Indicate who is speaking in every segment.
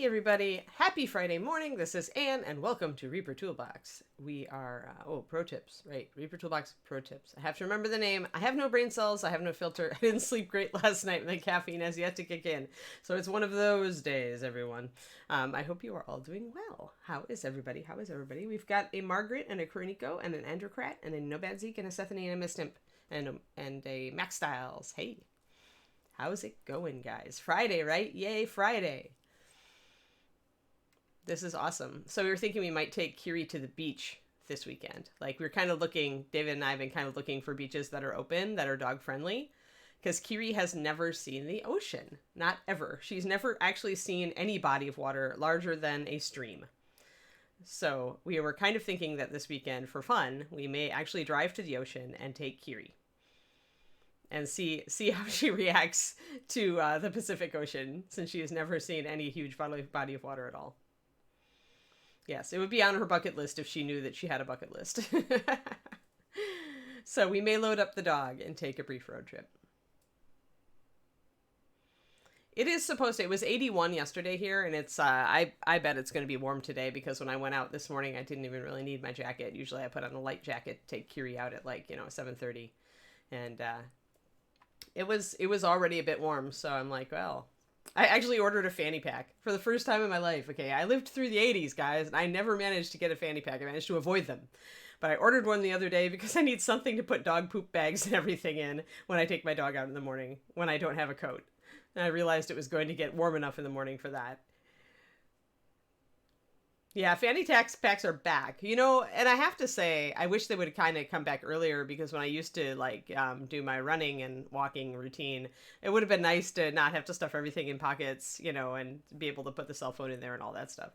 Speaker 1: Hey everybody, happy Friday morning. This is Anne and welcome to Reaper Toolbox. We are, pro tips, right? Reaper Toolbox pro tips. I have to remember the name. I have no brain cells. I have no filter. I didn't sleep great last night and the caffeine has yet to kick in. So it's one of those days, everyone. I hope you are all doing well. How is everybody? How is everybody? We've got a Margaret and a Kuroniko and an Androcrat and a Nomad Zeke and a Sethany and a Mistimp and a Max Styles. Hey, how's it going, guys? Friday, right? Yay, Friday. This is awesome. So we were thinking we might take Kiri to the beach this weekend. Like we're kind of looking, David and I have been kind of looking for beaches that are open, that are dog friendly. Because Kiri has never seen the ocean. Not ever. She's never actually seen any body of water larger than a stream. So we were kind of thinking that this weekend, for fun, we may actually drive to the ocean and take Kiri. And see how she reacts to the Pacific Ocean, since she has never seen any huge body of water at all. Yes, it would be on her bucket list if she knew that she had a bucket list. So we may load up the dog and take a brief road trip. It is supposed to, it was 81 yesterday here, and it's, I bet it's going to be warm today, because when I went out this morning, I didn't even really need my jacket. Usually I put on a light jacket, take Kiri out at 7:30. And, it was already a bit warm, so I'm like, well, I actually ordered a fanny pack for the first time in my life. Okay, I lived through the 80s, guys, and I never managed to get a fanny pack. I managed to avoid them. But I ordered one the other day because I need something to put dog poop bags and everything in when I take my dog out in the morning when I don't have a coat. And I realized it was going to get warm enough in the morning for that. Yeah, fanny packs are back, and I have to say, I wish they would kind of come back earlier, because when I used to do my running and walking routine, it would have been nice to not have to stuff everything in pockets, and be able to put the cell phone in there and all that stuff.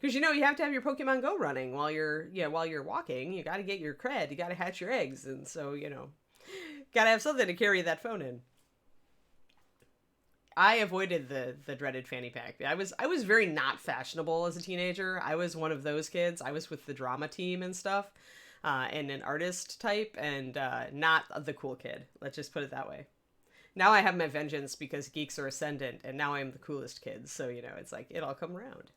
Speaker 1: Because, you have to have your Pokemon Go running while you're walking. You got to get your cred. You got to hatch your eggs. And so, got to have something to carry that phone in. I avoided the dreaded fanny pack. I was very not fashionable as a teenager. I was one of those kids. I was with the drama team and stuff, and an artist type, and not the cool kid. Let's just put it that way. Now I have my vengeance because geeks are ascendant, and now I'm the coolest kid. So, it's like, it all come around.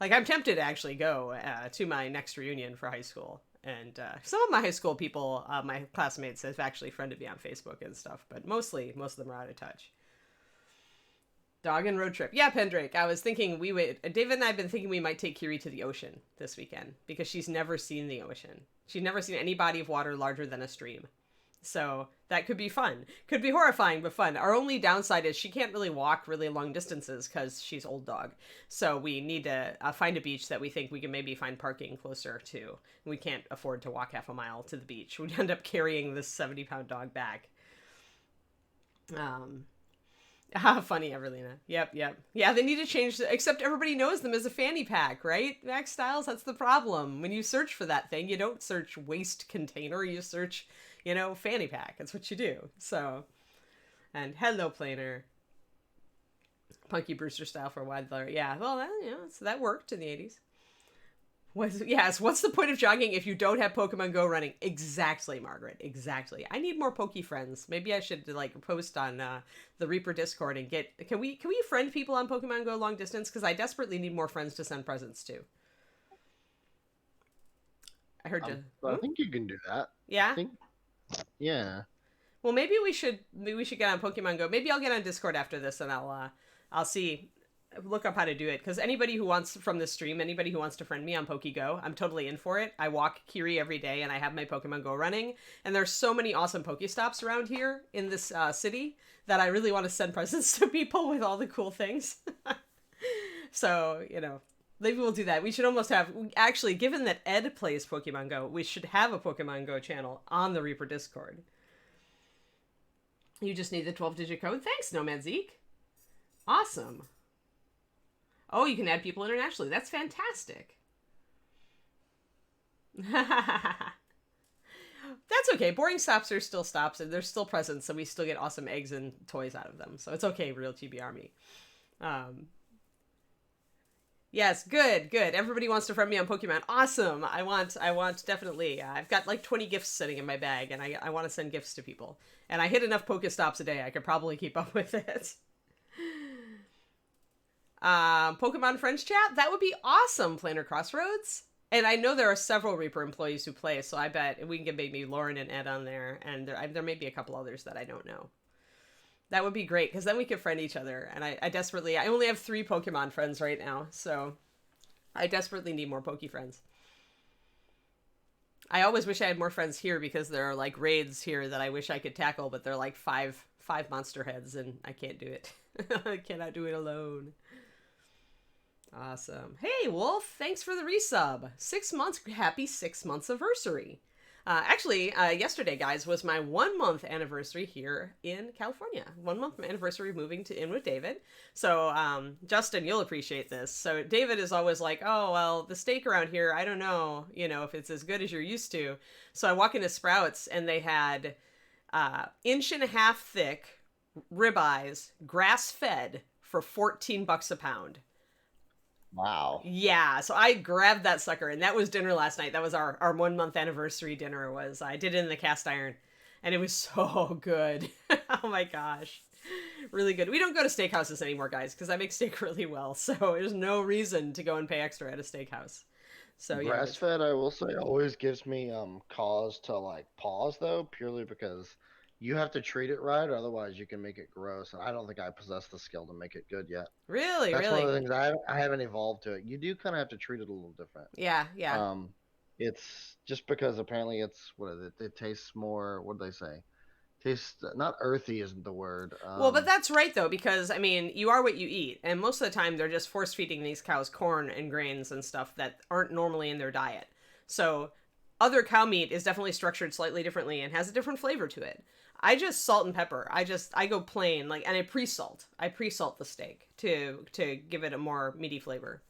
Speaker 1: Like, I'm tempted to actually go to my next reunion for high school. And some of my high school people, my classmates, have actually friended me on Facebook and stuff. But most of them are out of touch. Dog and road trip. Yeah, Pendrake. I was thinking David and I have been thinking we might take Kiri to the ocean this weekend, because she's never seen the ocean. She's never seen any body of water larger than a stream. So that could be fun. Could be horrifying, but fun. Our only downside is she can't really walk really long distances because she's old dog. So we need to find a beach that we think we can maybe find parking closer to. We can't afford to walk half a mile to the beach. We'd end up carrying this 70-pound dog back. Funny, Evelina. Yep. Yeah, they need to change, except everybody knows them as a fanny pack, right? Max Styles, that's the problem. When you search for that thing, you don't search waste container, you search, fanny pack. That's what you do. So, and hello, planer. Punky Brewster style for Wildflower. Yeah, well, so that worked in the 80s. What's the point of jogging if you don't have Pokemon Go running? Exactly, Margaret. Exactly. I need more Poke friends. Maybe I should post on the Reaper Discord and can we friend people on Pokemon Go long distance? Because I desperately need more friends to send presents to. I heard you.
Speaker 2: I think you can do that.
Speaker 1: Yeah.
Speaker 2: Yeah.
Speaker 1: Well, maybe we should get on Pokemon Go. Maybe I'll get on Discord after this and I'll see. Look up how to do it, because anybody who wants to friend me on PokeGo, I'm totally in for it. I walk Kiri every day and I have my Pokemon Go running, and there's so many awesome Pokestops around here in this city that I really want to send presents to people with all the cool things. So, maybe we'll do that. We should almost have, actually, given that Ed plays Pokemon Go, we should have a Pokemon Go channel on the Reaper Discord. You just need the 12-digit code. Thanks, Nomad Zeke. Awesome. Oh, you can add people internationally. That's fantastic. That's okay. Boring stops are still stops, and they're still presents, so we still get awesome eggs and toys out of them. So it's okay, real TB Army. Yes, good. Everybody wants to friend me on Pokemon. Awesome. I want definitely. I've got 20 gifts sitting in my bag, and I want to send gifts to people. And I hit enough Pokestops a day, I could probably keep up with it. Pokemon Friends chat, that would be awesome. Planar Crossroads. And I know there are several Reaper employees who play, so I bet we can get maybe Lauren and Ed on there, and there may be a couple others that I don't know. That would be great, because then we could friend each other. And I only have 3 Pokemon friends right now, so I desperately need more Poke friends. I always wish I had more friends here, because there are like raids here that I wish I could tackle, but they're like five monster heads, and I can't do it. I cannot do it alone. Awesome. Hey, Wolf, thanks for the resub. 6 months. Happy 6 months anniversary. Actually, yesterday, guys, was my 1 month anniversary here in California. 1 month anniversary of moving in with David. So, Justin, you'll appreciate this. So David is always like, oh, well, the steak around here, I don't know, if it's as good as you're used to. So I walk into Sprouts, and they had 1.5 inch thick ribeyes, grass-fed, for $14 a pound.
Speaker 2: Wow.
Speaker 1: Yeah, so I grabbed that sucker, and that was dinner last night. That was our 1 month anniversary dinner. I did it in the cast iron, and it was so good. Oh my gosh, really good. We don't go to steakhouses anymore, guys, because I make steak really well. So there's no reason to go and pay extra at a steakhouse. So yeah,
Speaker 2: Grass fed, I will say, always gives me cause to like pause though, purely because you have to treat it right, otherwise you can make it gross. And I don't think I possess the skill to make it good yet.
Speaker 1: really,
Speaker 2: That's one of
Speaker 1: really,
Speaker 2: the things I haven't evolved to it. You do kind of have to treat it a little different.
Speaker 1: yeah, yeah.
Speaker 2: It's just because apparently it's what is it? It tastes more. What do they say? Tastes not earthy isn't the word.
Speaker 1: Well, but that's right, though, because, I mean, you are what you eat. And most of the time, they're just force-feeding these cows corn and grains and stuff that aren't normally in their diet. So other cow meat is definitely structured slightly differently and has a different flavor to it. I just salt and pepper. I go plain, and I pre-salt. I pre-salt the steak to give it a more meaty flavor.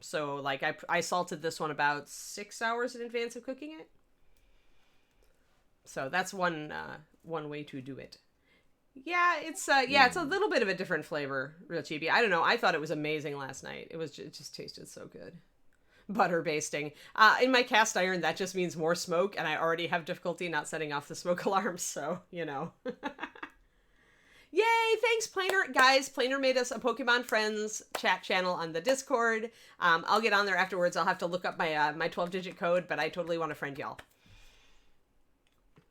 Speaker 1: So, I salted this one about 6 hours in advance of cooking it. So that's one way to do it. Yeah, it's a little bit of a different flavor, real chibi. I don't know. I thought it was amazing last night. It just tasted so good. Butter basting. In my cast iron, that just means more smoke, and I already have difficulty not setting off the smoke alarms, so, Yay, thanks, Planer. Guys, Planer made us a Pokemon Friends chat channel on the Discord. I'll get on there afterwards. I'll have to look up my 12-digit code, but I totally want to friend y'all.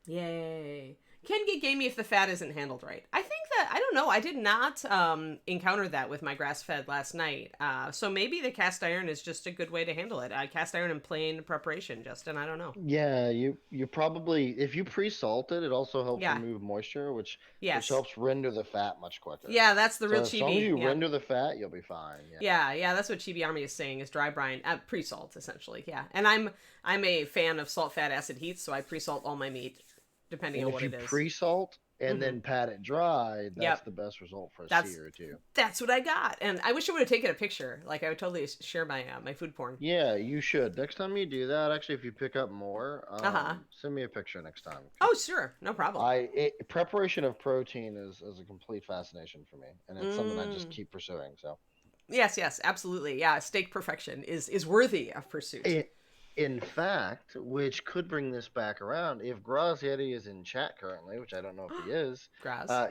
Speaker 1: Yay. Can get gamey if the fat isn't handled right. I think that, I don't know, I did not encounter that with my grass-fed last night. So maybe the cast iron is just a good way to handle it. Cast iron in plain preparation, Justin, I don't know.
Speaker 2: Yeah, you probably, if you pre-salt it, it also helps remove moisture, which helps render the fat much quicker.
Speaker 1: Yeah, that's the real
Speaker 2: chibi.
Speaker 1: chibi.
Speaker 2: As long as you render the fat, you'll be fine.
Speaker 1: Yeah, that's what Chibi Army is saying, is dry brine, pre-salt, essentially, yeah. And I'm a fan of salt, fat, acid, heat, so I pre-salt all my meat, depending on what it is.
Speaker 2: If you pre-salt and then pat it dry, that's the best result for a sear too.
Speaker 1: That's what I got, and I wish I would have taken a picture. I would totally share my my food porn.
Speaker 2: Yeah, you should. Next time you do that, actually, if you pick up more, send me a picture next time.
Speaker 1: Oh, sure, no problem.
Speaker 2: Preparation of protein is a complete fascination for me, and it's something I just keep pursuing. So.
Speaker 1: Yes, absolutely. Yeah, steak perfection is worthy of pursuit.
Speaker 2: In fact, which could bring this back around, if Grazieri is in chat currently, which I don't know if he is,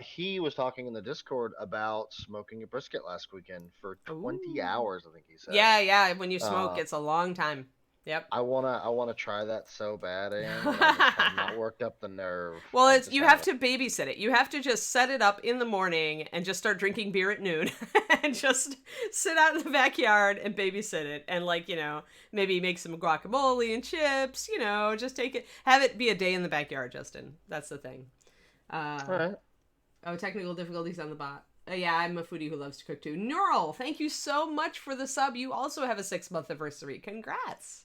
Speaker 2: he was talking in the Discord about smoking a brisket last weekend for 20 hours, I think he said.
Speaker 1: Yeah, when you smoke, it's a long time. Yep.
Speaker 2: I wanna try that so bad, and I have not worked up the nerve.
Speaker 1: Well, you have to babysit it. You have to just set it up in the morning and just start drinking beer at noon, and just sit out in the backyard and babysit it, and maybe make some guacamole and chips. Just have it be a day in the backyard, Justin. That's the thing.
Speaker 2: All right.
Speaker 1: Oh, technical difficulties on the bot. Yeah, I'm a foodie who loves to cook too. Neural, thank you so much for the sub. You also have a 6 month anniversary. Congrats.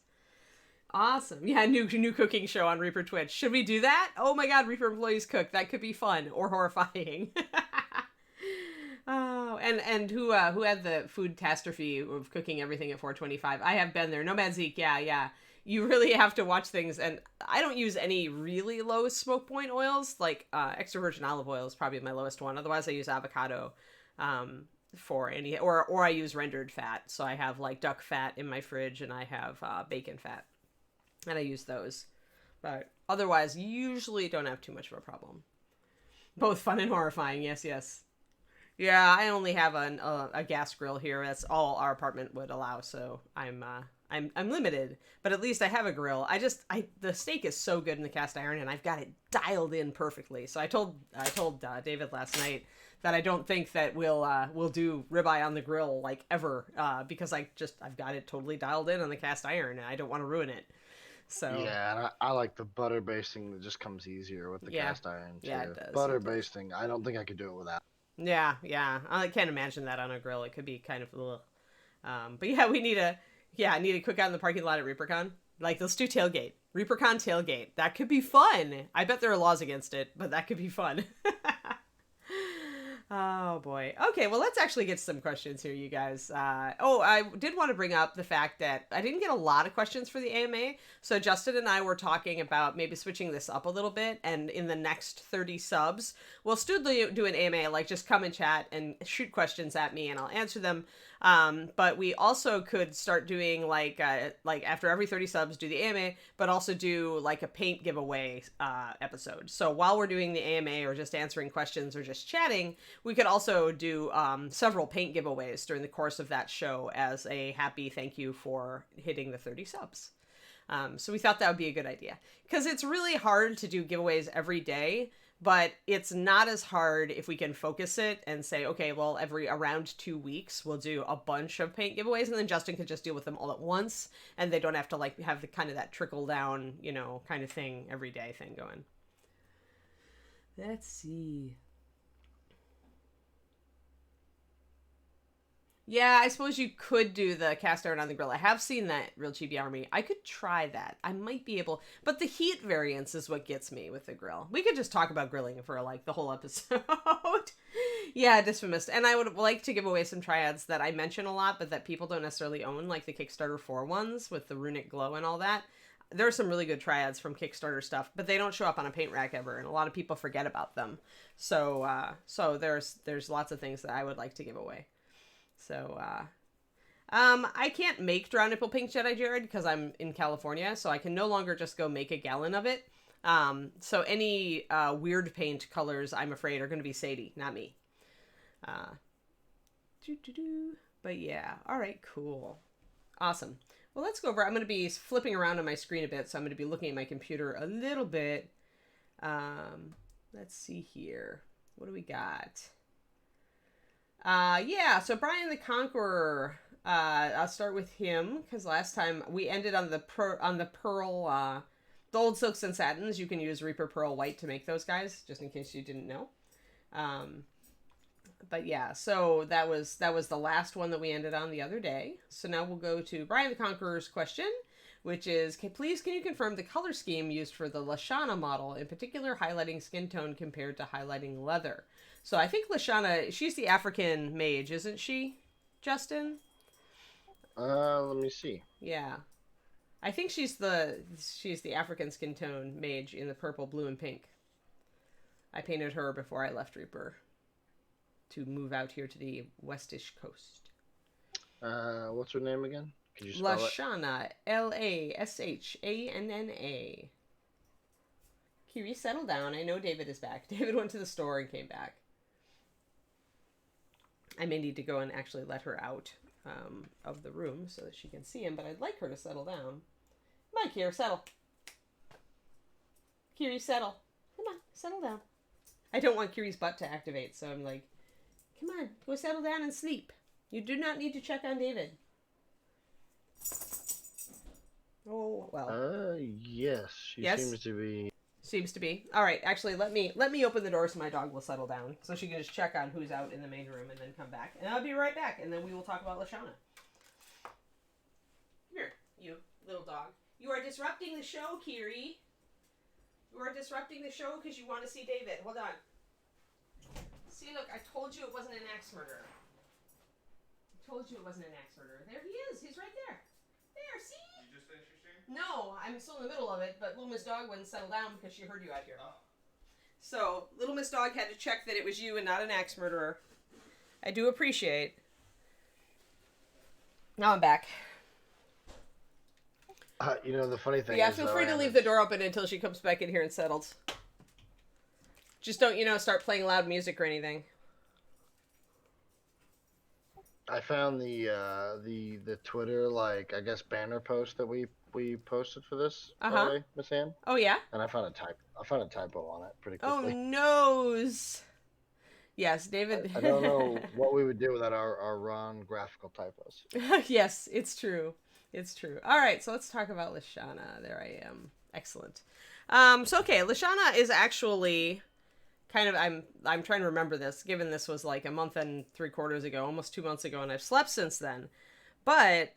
Speaker 1: Awesome. Yeah, new cooking show on Reaper Twitch. Should we do that? Oh my god, Reaper employees cook. That could be fun or horrifying. Oh, and who had the food catastrophe of cooking everything at 425? I have been there. Nomad Zeke, yeah. You really have to watch things, and I don't use any really low smoke point oils. Extra virgin olive oil is probably my lowest one. Otherwise, I use avocado for any, or I use rendered fat. So I have duck fat in my fridge, and I have bacon fat. And I use those. But otherwise, usually don't have too much of a problem. Both fun and horrifying. Yes. Yeah, I only have a gas grill here. That's all our apartment would allow, so I'm limited. But at least I have a grill. The steak is so good in the cast iron, and I've got it dialed in perfectly. So I told David last night that I don't think that we'll do ribeye on the grill like ever, because I've got it totally dialed in on the cast iron, and I don't want to ruin it. So
Speaker 2: yeah, and I like the butter basting that just comes easier with the cast iron too.
Speaker 1: Yeah, it does.
Speaker 2: Butter basting, I don't think I could do it without.
Speaker 1: Yeah, I can't imagine that on a grill. It could be kind of a little. But yeah, I need to cook out in the parking lot at ReaperCon. Like, let's do tailgate. ReaperCon tailgate. That could be fun. I bet there are laws against it, but that could be fun. Oh boy. Okay, well, let's actually get some questions here, you guys. I did want to bring up the fact that I didn't get a lot of questions for the AMA. So Justin and I were talking about maybe switching this up a little bit, and in the next 30 subs, we'll still do an AMA, like just come and chat and shoot questions at me and I'll answer them. But we also could start doing like after every 30 subs, do the AMA, but also do like a paint giveaway episode. So while we're doing the AMA or just answering questions or just chatting, we could also do several paint giveaways during the course of that show as a happy thank you for hitting the 30 subs. So we thought that would be a good idea, because it's really hard to do giveaways every day. But it's not as hard if we can focus it and say, okay, well, around 2 weeks, we'll do a bunch of paint giveaways, and then Justin could just deal with them all at once, and they don't have to like have the kind of that trickle down, kind of thing, everyday thing going. Let's see. Yeah, I suppose you could do the cast iron on the grill. I have seen that, Real Chibi Army. I could try that. I might be able, but the heat variance is what gets me with the grill. We could just talk about grilling for like the whole episode. Yeah, Dysphamist. And I would like to give away some triads that I mention a lot, but that people don't necessarily own, like the Kickstarter 4 ones with the runic glow and all that. There are some really good triads from Kickstarter stuff, but they don't show up on a paint rack ever, and a lot of people forget about them. So there's lots of things that I would like to give away. So, I can't make Drow Nipple Pink Jedi Jared because I'm in California, so I can no longer just go make a gallon of it. So any weird paint colors, I'm afraid, are going to be Sadie, not me. But yeah, all right, cool. Awesome. Well, let's go over. I'm going to be flipping around on my screen a bit, so I'm going to be looking at my computer a little bit. Let's see here. What do we got? Yeah, so Brian the Conqueror, I'll start with him, because last time we ended on the pearl, the old silks and satins. You can use Reaper Pearl White to make those guys, just in case you didn't know. But yeah, so that was the last one that we ended on the other day. So now we'll go to Brian the Conqueror's question, which is, can you confirm the color scheme used for the Lashana model, in particular highlighting skin tone compared to highlighting leather? So I think Lashana, she's the African mage, isn't she, Justin?
Speaker 2: Let me see.
Speaker 1: Yeah. I think she's the African skin tone mage in the purple, blue, and pink. I painted her before I left Reaper to move out here to the westish coast.
Speaker 2: What's her name again? Can you spell
Speaker 1: Lashana, Lashana. Kiri, settle down. I know David is back. David went to the store and came back. I may need to go and actually let her out of the room so that she can see him, but I'd like her to settle down. Come on, Kiri, settle. Kiri, settle. Come on, settle down. I don't want Kiri's butt to activate, so I'm like, come on, go settle down and sleep. You do not need to check on David. Oh, well.
Speaker 2: Yes. She seems to be.
Speaker 1: Seems to be. All right, actually, let me open the door so my dog will settle down, so she can just check on who's out in the main room and then come back. And I'll be right back, and then we will talk about Lashana. Here, you little dog. You are disrupting the show, Kiri. You are disrupting the show because you want to see David. Hold on. See, look, I told you it wasn't an axe murderer. There he is. He's right there. There, see?
Speaker 3: You just finished your stream?
Speaker 1: No, I'm still in the middle of it, but Little Miss Dog wouldn't settle down because she heard you out here. Oh. So, Little Miss Dog had to check that it was you and not an axe murderer. I do appreciate. Now I'm back.
Speaker 2: The funny thing is...
Speaker 1: Yeah, feel free to leave the door open until she comes back in here and settles. Just don't, start playing loud music or anything.
Speaker 2: I found the Twitter, like, I guess, banner post that we posted for this, by the
Speaker 1: Uh-huh.
Speaker 2: way, Miss Ann.
Speaker 1: Oh, yeah?
Speaker 2: And I found a typo on it pretty
Speaker 1: Oh,
Speaker 2: quickly.
Speaker 1: noes. Yes, David.
Speaker 2: I don't know what we would do without our Ron graphical typos.
Speaker 1: Yes, it's true. It's true. All right, so let's talk about Lashana. There I am. Excellent. So okay, Lashana is actually kind of I'm trying to remember this, given this was like a month and 3/4 ago, almost 2 months ago, and I've slept since then. But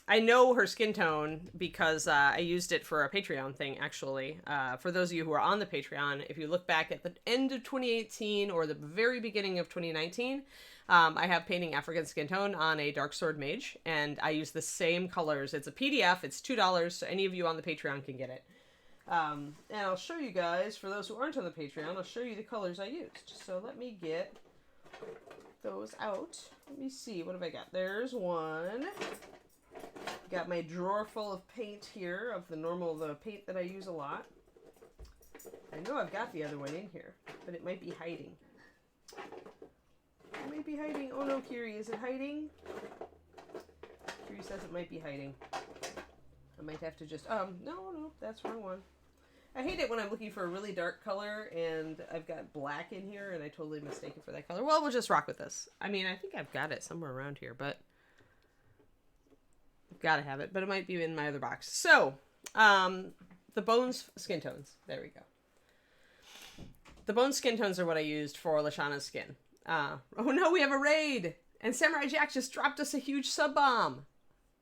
Speaker 1: I know her skin tone because I used it for a Patreon thing, actually. For those of you who are on the Patreon, if you look back at the end of 2018 or the very beginning of 2019, I have Painting African Skin Tone on a Dark Sword Mage, and I use the same colors. It's a PDF, it's $2, so any of you on the Patreon can get it. And I'll show you guys, for those who aren't on the Patreon, I'll show you the colors I used. So let me get those out. Let me see, what have I got? There's one. Got my drawer full of paint here, of the paint that I use a lot. I know I've got the other one in here, but it might be hiding. It might be hiding. Oh no, Kiri, is it hiding? Kiri says it might be hiding. I might have to just, no, that's the wrong one. I hate it when I'm looking for a really dark color and I've got black in here and I totally mistake it for that color. Well, we'll just rock with this. I mean, I think I've got it somewhere around here, but I've got to have it, but it might be in my other box. So, the Bones skin tones. There we go. The Bones skin tones are what I used for Lashana's skin. Oh no, we have a raid! And Samurai Jack just dropped us a huge sub bomb.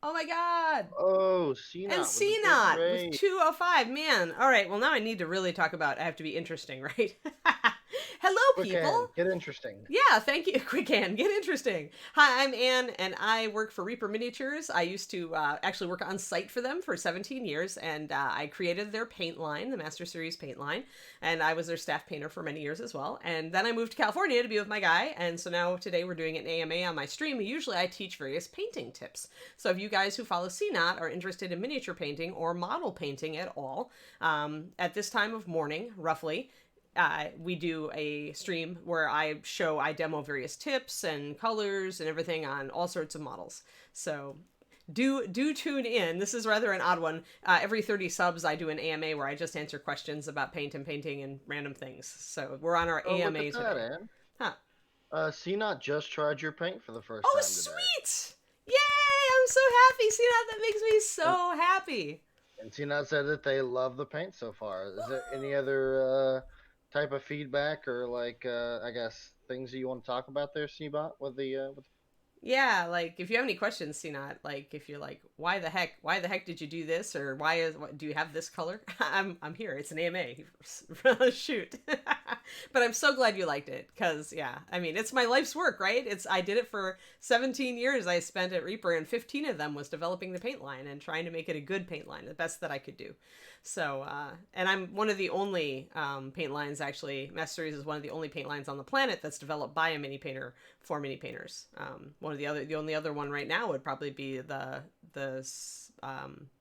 Speaker 1: Oh my god!
Speaker 2: Oh, CNOT.
Speaker 1: And CNOT with 205. Man, all right, well now I need to really talk about, I have to be interesting, right? Hello,
Speaker 2: Quick
Speaker 1: people.
Speaker 2: Ann, get interesting.
Speaker 1: Yeah, thank you. Quick Ann, get interesting. Hi, I'm Ann, and I work for Reaper Miniatures. I used to actually work on site for them for 17 years, and I created their paint line, the Master Series paint line, and I was their staff painter for many years as well. And then I moved to California to be with my guy, and so now today we're doing an AMA on my stream. Usually I teach various painting tips. So if you guys who follow CNOT are interested in miniature painting or model painting at all, at this time of morning, roughly, we do a stream where I demo various tips and colors and everything on all sorts of models. So do tune in. This is rather an odd one. Every 30 subs, I do an AMA where I just answer questions about paint and painting and random things. So we're on our AMA
Speaker 2: look at
Speaker 1: today.
Speaker 2: that, Ann.
Speaker 1: Huh.
Speaker 2: CNOT just tried your paint for the first
Speaker 1: Oh,
Speaker 2: time today.
Speaker 1: sweet! Yay! I'm so happy. See how that makes me so happy.
Speaker 2: And CNOT said that they love the paint so far. Is there any other type of feedback or like I guess things that you want to talk about there, Cbot, with the
Speaker 1: Yeah, like if you have any questions, CNOT, like if you're like, why the heck did you do this, or do you have this color? I'm here. It's an AMA. Shoot. But I'm so glad you liked it, because yeah, I mean, it's my life's work, right? I did it for 17 years. I spent at Reaper, and 15 of them was developing the paint line and trying to make it a good paint line, the best that I could do. So, and I'm one of the only paint lines, actually. Master Series is one of the only paint lines on the planet that's developed by a mini painter for mini painters. The only other one right now would probably be the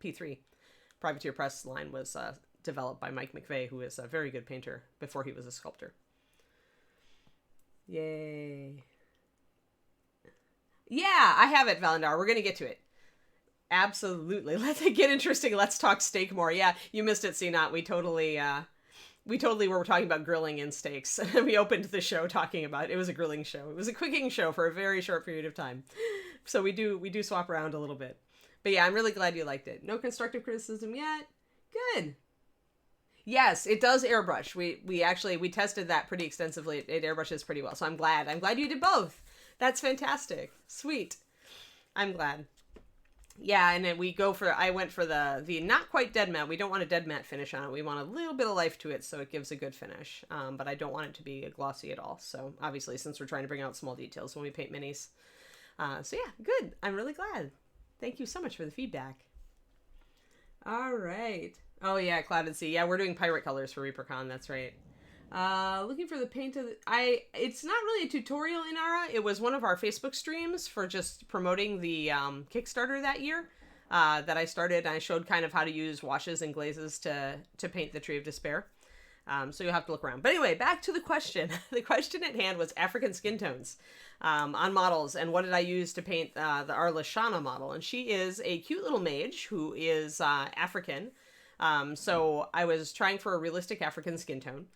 Speaker 1: P3 Privateer Press line was developed by Mike McVeigh, who is a very good painter before he was a sculptor. Yay. Yeah, I have it, Valandar. We're going to get to it. Absolutely. Let's get interesting. Let's talk steak more. Yeah, you missed it, CNOT. We totally were talking about grilling and steaks. We opened the show talking about it. It was a grilling show. It was a cooking show for a very short period of time. So we do swap around a little bit. But yeah, I'm really glad you liked it. No constructive criticism yet. Good. Yes, it does airbrush. We tested that pretty extensively. It airbrushes pretty well. So I'm glad you did both. That's fantastic. Sweet. I'm glad. Yeah, and then I went for the not quite dead matte. We don't want a dead matte finish on it. We want a little bit of life to it so it gives a good finish. But I don't want it to be a glossy at all. So obviously, since we're trying to bring out small details when we paint minis. So yeah, good. I'm really glad. Thank you so much for the feedback. All right. Oh yeah, Clouded Sea. Yeah, we're doing pirate colors for ReaperCon. That's right. Looking for the paint of it's not really a tutorial in Ara. It was one of our Facebook streams for just promoting the Kickstarter that year that I started. I showed kind of how to use washes and glazes to paint the Tree of Despair. So you'll have to look around. But anyway, back to the question. The question at hand was African skin tones on models, and what did I use to paint our Lashana model? And she is a cute little mage who is African. So I was trying for a realistic African skin tone.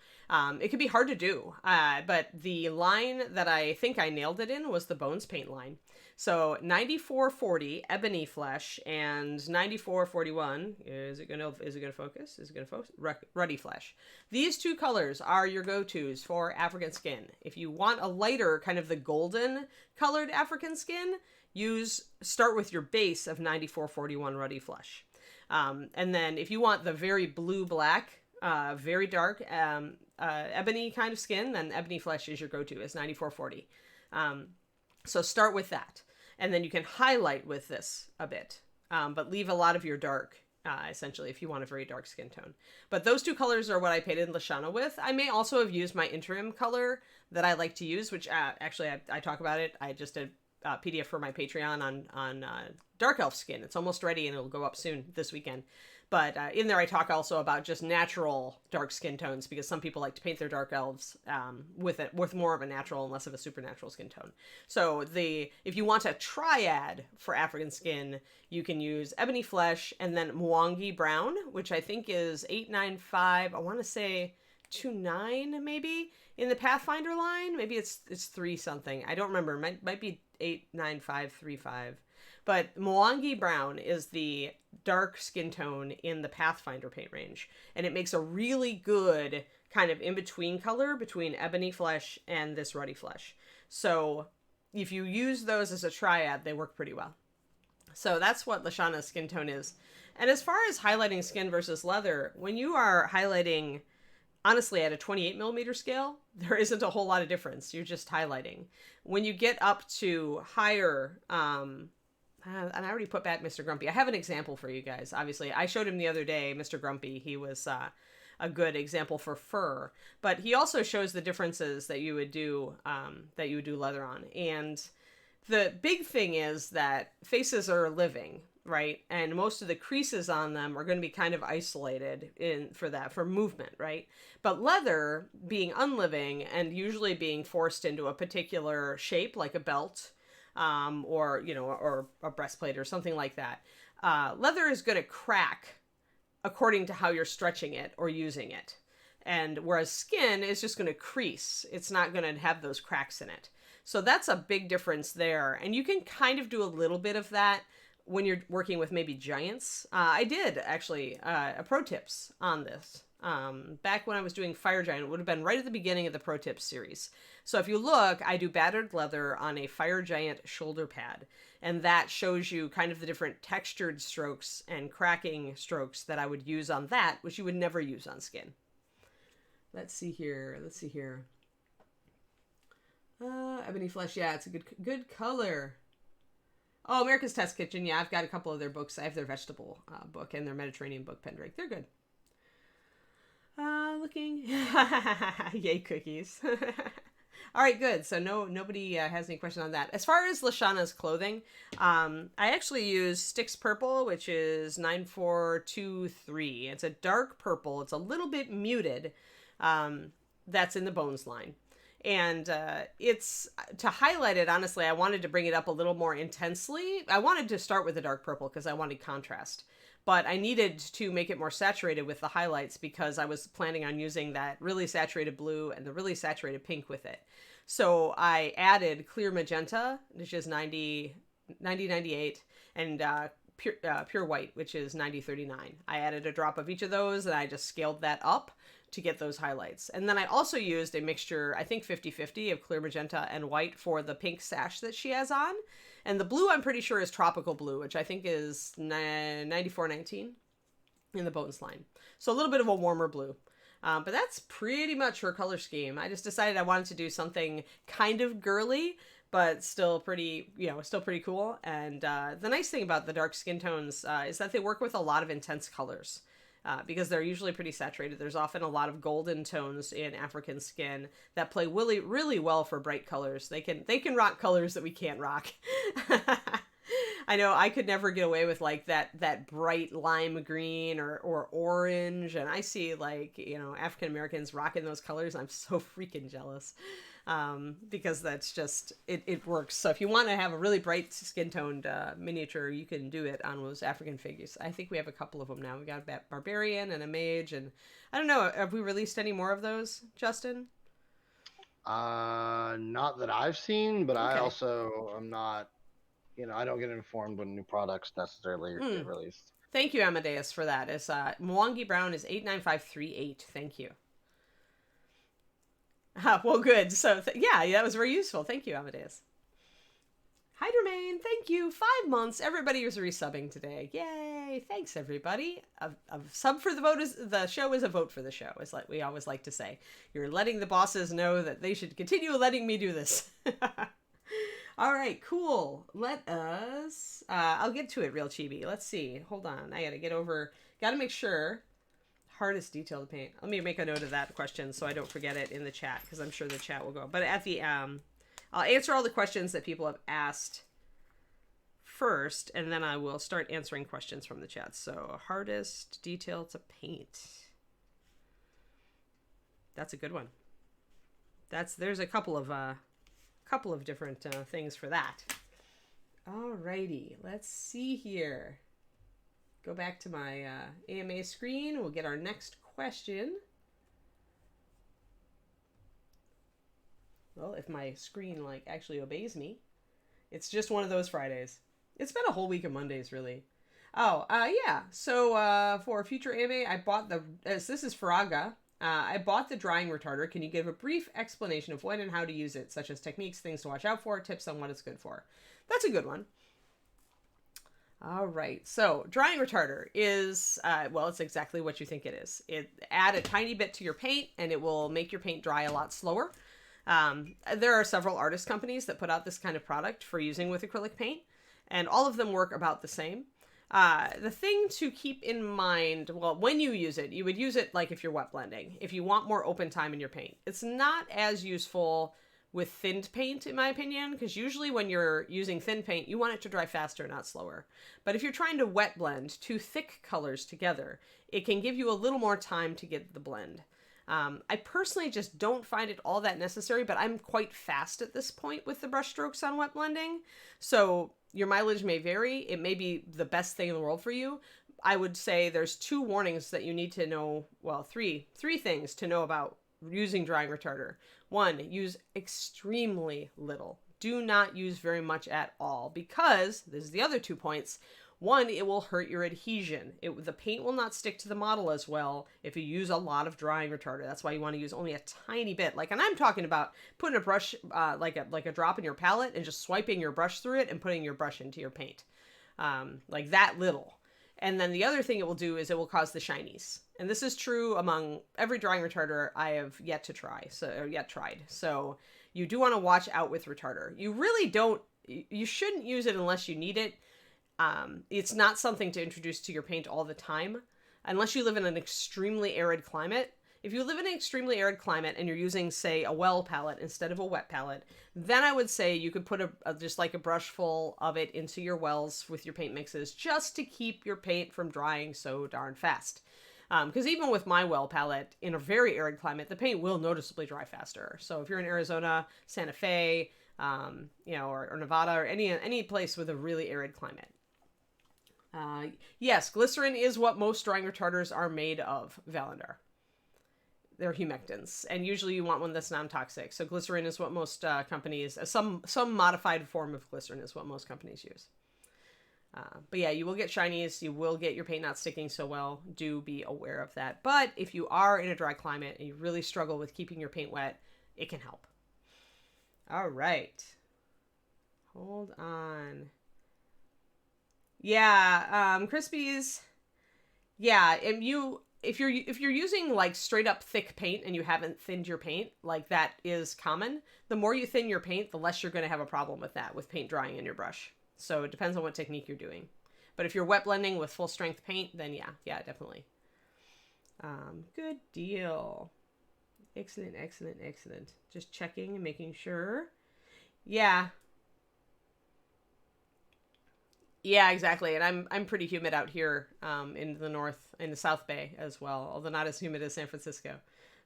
Speaker 1: It could be hard to do, but the line that I think I nailed it in was the Bones paint line. So 9440 ebony flesh and 9441 is it gonna focus? Ruddy flesh. These two colors are your go-tos for African skin. If you want a lighter, kind of the golden colored African skin, start with your base of 9441 ruddy flesh. And then if you want the very blue-black, very dark ebony kind of skin, then ebony flesh is your go-to. It's 9440. So start with that. And then you can highlight with this a bit, but leave a lot of your dark, essentially, if you want a very dark skin tone. But those two colors are what I painted Lashana with. I may also have used my interim color that I like to use, which actually I talk about it. I just did a PDF for my Patreon on dark elf skin. It's almost ready and it'll go up soon this weekend. But in there I talk also about just natural dark skin tones, because some people like to paint their dark elves with more of a natural and less of a supernatural skin tone. So if you want a triad for African skin, you can use ebony flesh and then Mwangi brown, which I think is 895. I want to say 29 maybe in the Pathfinder line. Maybe it's 3 something. I don't remember. Might be 89535. But Mwangi brown is the dark skin tone in the Pathfinder paint range. And it makes a really good kind of in-between color between ebony flesh and this ruddy flesh. So if you use those as a triad, they work pretty well. So that's what Lashana's skin tone is. And as far as highlighting skin versus leather, when you are highlighting, honestly, at a 28 millimeter scale, there isn't a whole lot of difference. You're just highlighting. When you get up to higher, and I already put back Mr. Grumpy. I have an example for you guys. Obviously, I showed him the other day, Mr. Grumpy. He was a good example for fur, but he also shows the differences that you would do leather on. And the big thing is that faces are living, right? And most of the creases on them are going to be kind of isolated for movement, right? But leather being unliving and usually being forced into a particular shape, like a belt, or a breastplate or something like that. Leather is going to crack according to how you're stretching it or using it. And whereas skin is just going to crease. It's not going to have those cracks in it. So that's a big difference there. And you can kind of do a little bit of that when you're working with maybe giants. I did actually a pro tips on this. Back when I was doing Fire Giant, it would have been right at the beginning of the Pro Tips series. So if you look, I do battered leather on a Fire Giant shoulder pad. And that shows you kind of the different textured strokes and cracking strokes that I would use on that, which you would never use on skin. Let's see here. Ebony Flesh, yeah, it's a good color. Oh, America's Test Kitchen, yeah, I've got a couple of their books. I have their vegetable book and their Mediterranean book, Pendrake. They're good. Looking. Yay, cookies. All right, good. So nobody has any question on that. As far as Lashana's clothing, I actually use Styx Purple, which is 9423. It's a dark purple. It's a little bit muted. That's in the Bones line. And it's, to highlight it, honestly, I wanted to bring it up a little more intensely. I wanted to start with the dark purple because I wanted contrast. But I needed to make it more saturated with the highlights because I was planning on using that really saturated blue and the really saturated pink with it. So I added clear magenta, which is 9098, and pure white, which is 9039. I added a drop of each of those and I just scaled that up to get those highlights. And then I also used a mixture, I think 50-50, of clear magenta and white for the pink sash that she has on. And the blue, I'm pretty sure, is tropical blue, which I think is 9419 in the Bones line. So a little bit of a warmer blue. But that's pretty much her color scheme. I just decided I wanted to do something kind of girly, but still pretty cool. And the nice thing about the dark skin tones is that they work with a lot of intense colors. Because they're usually pretty saturated. There's often a lot of golden tones in African skin that play really, really well for bright colors. They can rock colors that we can't rock. I know I could never get away with like that bright lime green or orange, and I see like, you know, African Americans rocking those colors. I'm so freaking jealous, because that's just it works. So if you want to have a really bright skin toned miniature, you can do it on those African figures. I think we have a couple of them now. We got a barbarian and a mage, and I don't know. Have we released any more of those, Justin?
Speaker 2: Not that I've seen, but I
Speaker 1: Okay.
Speaker 2: also am not, I don't get informed when new products necessarily get released.
Speaker 1: Thank you, Amadeus, for that. It's Mwangi Brown is 89538. Thank you. Well, good. So yeah, that was very useful. Thank you, Amadeus. Hydermain, thank you. 5 months. Everybody is resubbing today. Yay! Thanks, everybody. A sub for the vote is the show is a vote for the show. Is like we always like to say. You're letting the bosses know that they should continue letting me do this. All right, cool. Let us. I'll get to it real chibi. Let's see. Hold on. I gotta get over. Gotta make sure. Hardest detail to paint. Let me make a note of that question so I don't forget it in the chat, because I'm sure the chat will go. But at the I'll answer all the questions that people have asked first, and then I will start answering questions from the chat. So, hardest detail to paint. That's a good one. There's a couple of different things for that. Alrighty, let's see here. Go back to my AMA screen. We'll get our next question. Well, if my screen like actually obeys me. It's just one of those Fridays. It's been a whole week of Mondays, really. Oh, yeah. So for future AMA, I bought this is Faraga. I bought the drying retarder. Can you give a brief explanation of when and how to use it, such as techniques, things to watch out for, tips on what it's good for? That's a good one. All right. So drying retarder is, well, it's exactly what you think it is. Add a tiny bit to your paint, and it will make your paint dry a lot slower. There are several artist companies that put out this kind of product for using with acrylic paint, and all of them work about the same. The thing to keep in mind, well, when you use it, you would use it like if you're wet blending, if you want more open time in your paint. It's not as useful with thinned paint, in my opinion, because usually when you're using thin paint, you want it to dry faster, not slower. But if you're trying to wet blend two thick colors together, it can give you a little more time to get the blend. I personally just don't find it all that necessary, but I'm quite fast at this point with the brush strokes on wet blending. So your mileage may vary. It may be the best thing in the world for you. I would say there's 2 warnings that you need to know. Well, three things to know about using drying retarder. 1, use extremely little. Do not use very much at all, because this is the other 2 points. 1, it will hurt your adhesion. The paint will not stick to the model as well if you use a lot of drying retarder. That's why you want to use only a tiny bit. And I'm talking about putting a brush, like a drop in your palette and just swiping your brush through it and putting your brush into your paint. Like that little. And then the other thing it will do is it will cause the shinies. And this is true among every drying retarder I have yet to try, tried. So you do want to watch out with retarder. You shouldn't use it unless you need it. It's not something to introduce to your paint all the time, unless you live in an extremely arid climate. If you live in an extremely arid climate and you're using, say, a well palette instead of a wet palette, then I would say you could put just like a brush full of it into your wells with your paint mixes, just to keep your paint from drying so darn fast. Because even with my well palette in a very arid climate, the paint will noticeably dry faster. So if you're in Arizona, Santa Fe, or Nevada, or any place with a really arid climate. Yes, glycerin is what most drying retarders are made of, Valendar. They're humectants, and usually you want one that's non-toxic. So glycerin is what most companies, some modified form of glycerin is what most companies use. But yeah, you will get shinies. You will get your paint not sticking so well. Do be aware of that. But if you are in a dry climate and you really struggle with keeping your paint wet, it can help. All right. Hold on. Yeah, Crispies. Yeah, and if you're using like straight up thick paint and you haven't thinned your paint, like that is common. The more you thin your paint, the less you're going to have a problem with that, with paint drying in your brush. So it depends on what technique you're doing. But if you're wet blending with full strength paint, then yeah, definitely. Good deal. Excellent. Just checking and making sure. Yeah. Yeah, exactly. And I'm pretty humid out here in the in the South Bay as well, although not as humid as San Francisco.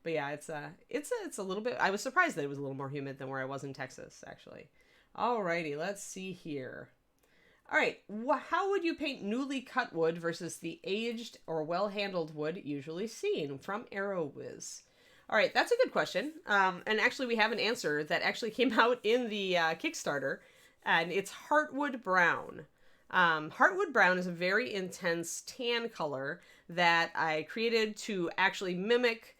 Speaker 1: But yeah, it's a little bit. I was surprised that it was a little more humid than where I was in Texas, actually. Alrighty, let's see here. All right, how would you paint newly cut wood versus the aged or well-handled wood usually seen? From ArrowWiz. All right, that's a good question. And actually, we have an answer that actually came out in the Kickstarter, and it's Heartwood Brown. Heartwood Brown is a very intense tan color that I created to actually mimic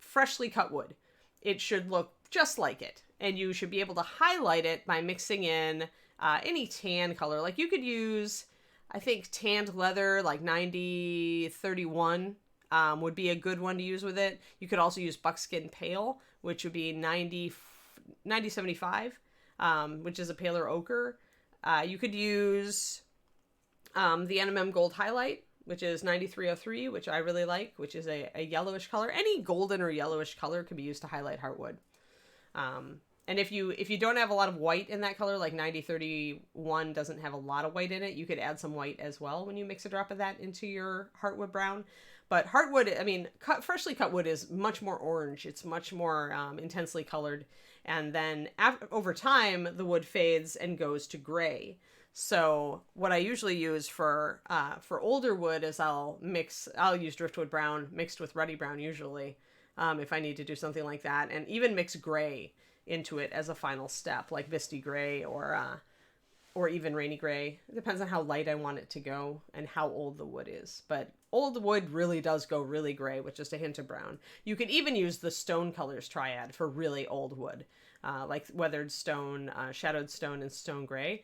Speaker 1: freshly cut wood. It should look just like it, and you should be able to highlight it by mixing in any tan color. Like you could use, I think, tanned leather, like 9031 would be a good one to use with it. You could also use buckskin pale, which would be 9075, which is a paler ochre. You could use the NMM Gold Highlight, which is 9303, which I really like, which is a yellowish color. Any golden or yellowish color could be used to highlight heartwood. And if you don't have a lot of white in that color, like 9031 doesn't have a lot of white in it, you could add some white as well when you mix a drop of that into your heartwood brown. But heartwood, I mean, freshly cut wood is much more orange. It's much more intensely colored. And then over time, the wood fades and goes to gray. So what I usually use for older wood is I'll use driftwood brown mixed with ruddy brown usually, if I need to do something like that, and even mix gray into it as a final step, like misty gray or even rainy gray. It depends on how light I want it to go and how old the wood is. But old wood really does go really gray with just a hint of brown. You could even use the stone colors triad for really old wood, like weathered stone, shadowed stone, and stone gray.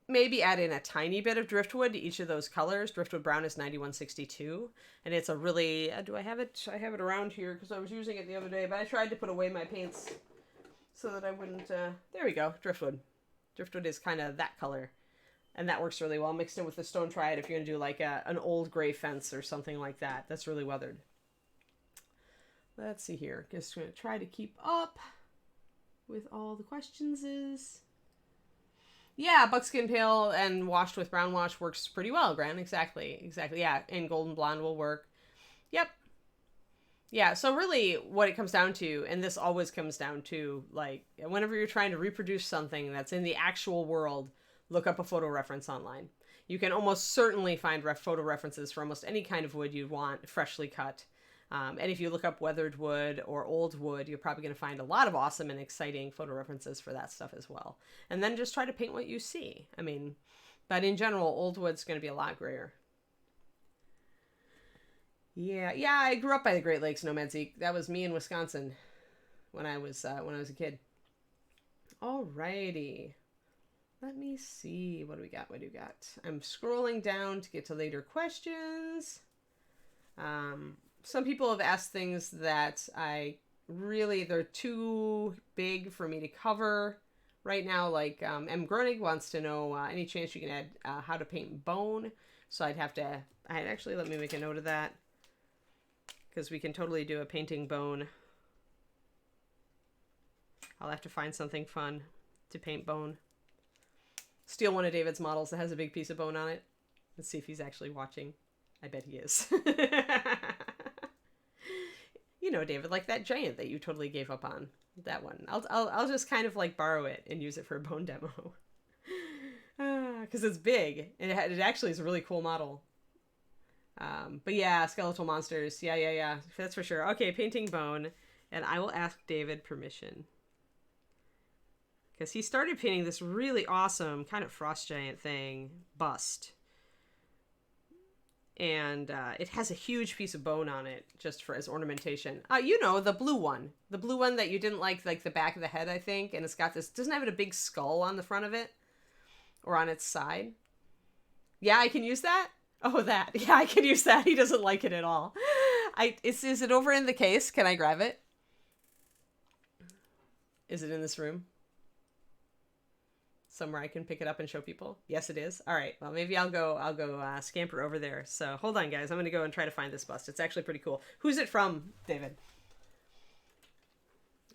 Speaker 1: Maybe add in a tiny bit of driftwood to each of those colors. Driftwood brown is 9162, and it's a really, do I have it? I have it around here because I was using it the other day, but I tried to put away my paints so that I wouldn't, there we go, driftwood. Driftwood is kind of that color, and that works really well mixed in with the stone triad if you're going to do like an old gray fence or something like that. That's really weathered. Let's see here. Just going to try to keep up with all the questions. Yeah, buckskin pale and washed with brown wash works pretty well, Grant. Exactly. Yeah, and golden blonde will work. Yep. Yeah, so really what it comes down to, and this always comes down to, like, whenever you're trying to reproduce something that's in the actual world, look up a photo reference online. You can almost certainly find photo references for almost any kind of wood you want freshly cut. And if you look up weathered wood or old wood, you're probably going to find a lot of awesome and exciting photo references for that stuff as well. And then just try to paint what you see. I mean, but in general, old wood's going to be a lot grayer. Yeah, I grew up by the Great Lakes, Nomad Zeke. That was me in Wisconsin when I was a kid. Alrighty. Let me see. What do we got? I'm scrolling down to get to later questions. Some people have asked things that they're too big for me to cover right now. Like M. Groening wants to know any chance you can add how to paint bone. So let me make a note of that, because we can totally do a painting bone. I'll have to find something fun to paint bone. Steal one of David's models that has a big piece of bone on it. Let's see if he's actually watching. I bet he is. You know, David, like that giant that you totally gave up on. That one. I'll just kind of like borrow it and use it for a bone demo. Because it's big. And it actually is a really cool model. But yeah, skeletal monsters. Yeah. That's for sure. Okay, painting bone. And I will ask David permission. Because he started painting this really awesome kind of frost giant thing, bust. And it has a huge piece of bone on it just for as ornamentation. The blue one. The blue one that you didn't like the back of the head, I think. And it's got this, doesn't have a big skull on the front of it or on its side. Yeah, I can use that? Oh, that. Yeah, I can use that. He doesn't like it at all. Is it over in the case? Can I grab it? Is it in this room? Somewhere I can pick it up and show people? Yes, it is. All right. Well, maybe I'll go scamper over there. So hold on, guys. I'm going to go and try to find this bust. It's actually pretty cool. Who's it from, David?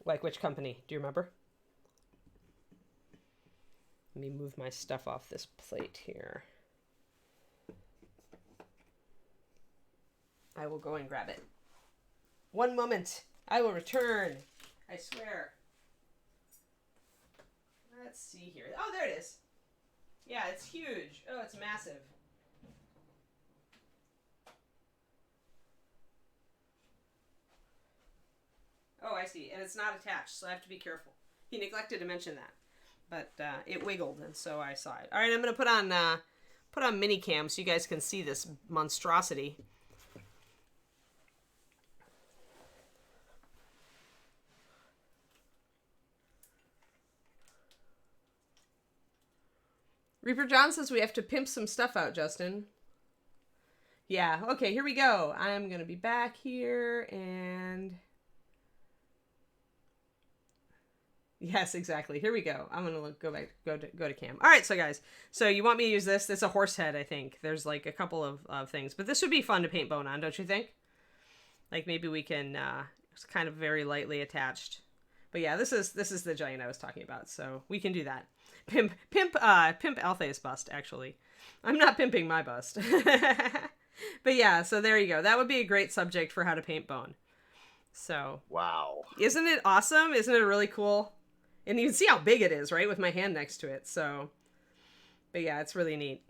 Speaker 1: Like which company? Do you remember? Let me move my stuff off this plate here. I will go and grab it. One moment. I will return. I swear. Let's see here. Oh, there it is. Yeah, it's huge. Oh, it's massive. Oh, I see. And it's not attached, so I have to be careful. He neglected to mention that. But it wiggled, and so I saw it. All right, I'm going to put on mini cam so you guys can see this monstrosity. Reaper John says we have to pimp some stuff out, Justin. Yeah, okay, here we go. I'm going to be back here, and... Yes, exactly. Here we go. I'm gonna go to cam. All right, so guys, so you want me to use this? It's a horse head, I think. There's like a couple of things, but this would be fun to paint bone on, don't you think? Like maybe we can. It's kind of very lightly attached, but yeah, this is the giant I was talking about, so we can do that. Pimp Althea's bust. Actually, I'm not pimping my bust, but yeah. So there you go. That would be a great subject for how to paint bone. So
Speaker 2: wow,
Speaker 1: isn't it awesome? Isn't it really cool? And you can see how big it is, right? With my hand next to it. So, but yeah, it's really neat.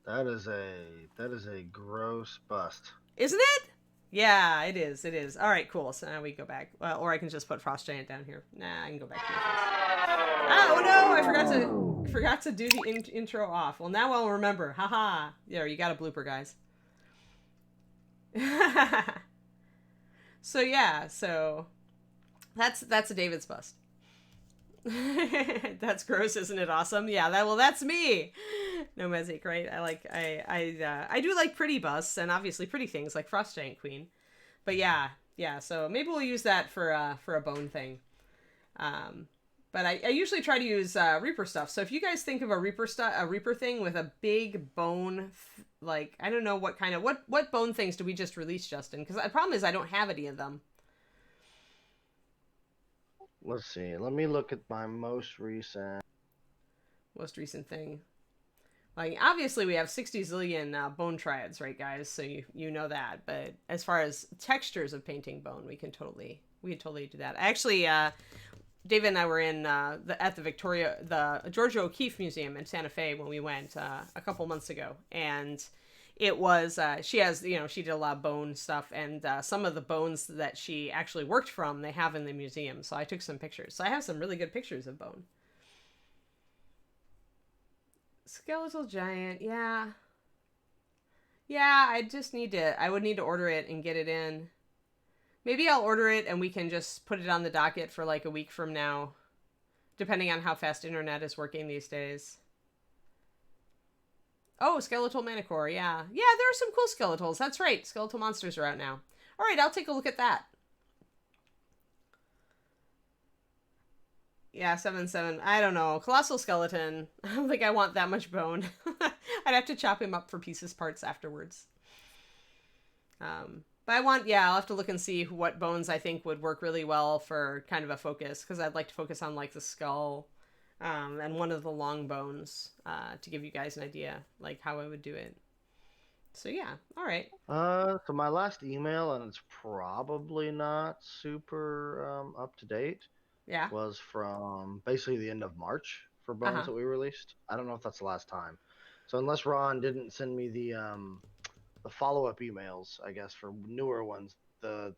Speaker 2: That is a gross bust.
Speaker 1: Isn't it? Yeah, it is. It is. All right, cool. So now we go back. Or I can just put Frost Giant down here. Nah, I can go back here. Oh no, I forgot to do the intro off. Well, now I'll remember. Haha. There, you got a blooper, guys. So yeah, so that's a David's bust. That's gross, isn't it awesome? Yeah, that's me. No Mezik, right? I do like pretty busts and obviously pretty things like Frost Giant Queen. But yeah, so maybe we'll use that for a bone thing. But I usually try to use Reaper stuff. So if you guys think of a Reaper thing with a big bone, like I don't know what bone things do we just release, Justin? Because the problem is I don't have any of them.
Speaker 2: Let's see. Let me look at my most recent
Speaker 1: thing. Like obviously we have 60 zillion bone triads, right, guys? So you know that. But as far as textures of painting bone, we could totally do that. Actually, David and I were in at the Georgia O'Keeffe Museum in Santa Fe when we went a couple months ago, and it was she did a lot of bone stuff, and some of the bones that she actually worked from they have in the museum. So I took some pictures. So I have some really good pictures of bone. Skeletal giant, yeah. I would need to order it and get it in. Maybe I'll order it and we can just put it on the docket for like a week from now, depending on how fast internet is working these days. Oh, Skeletal Manicore, yeah. Yeah, there are some cool skeletals. That's right. Skeletal monsters are out now. All right, I'll take a look at that. Yeah, 7-7. I don't know. Colossal Skeleton. I don't think I want that much bone. I'd have to chop him up for parts afterwards. But I'll have to look and see what bones I think would work really well for kind of a focus, because I'd like to focus on like the skull and one of the long bones to give you guys an idea like how I would do it. So yeah, all right.
Speaker 2: So my last email, and it's probably not super up to date.
Speaker 1: Yeah.
Speaker 2: Was from basically the end of March for bones that we released. I don't know if that's the last time. So unless Ron didn't send me the follow-up emails, I guess for newer ones, I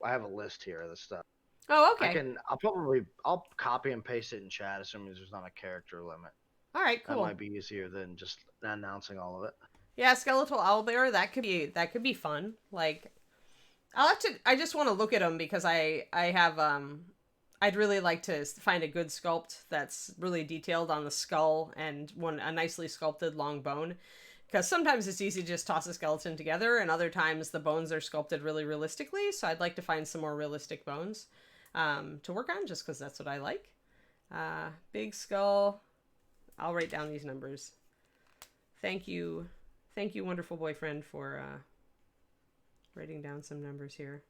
Speaker 2: have a list here of the stuff.
Speaker 1: Oh, okay.
Speaker 2: I'll copy and paste it in chat, assuming there's not a character limit.
Speaker 1: All right, cool.
Speaker 2: That might be easier than just announcing all of it.
Speaker 1: Yeah, skeletal owlbear, that could be fun. Like, I just want to look at them because I have I'd really like to find a good sculpt that's really detailed on the skull and a nicely sculpted long bone. Because sometimes it's easy to just toss a skeleton together, and other times the bones are sculpted really realistically. So I'd like to find some more realistic bones to work on, just because that's what I like. Big skull. I'll write down these numbers. Thank you, wonderful boyfriend, for writing down some numbers here.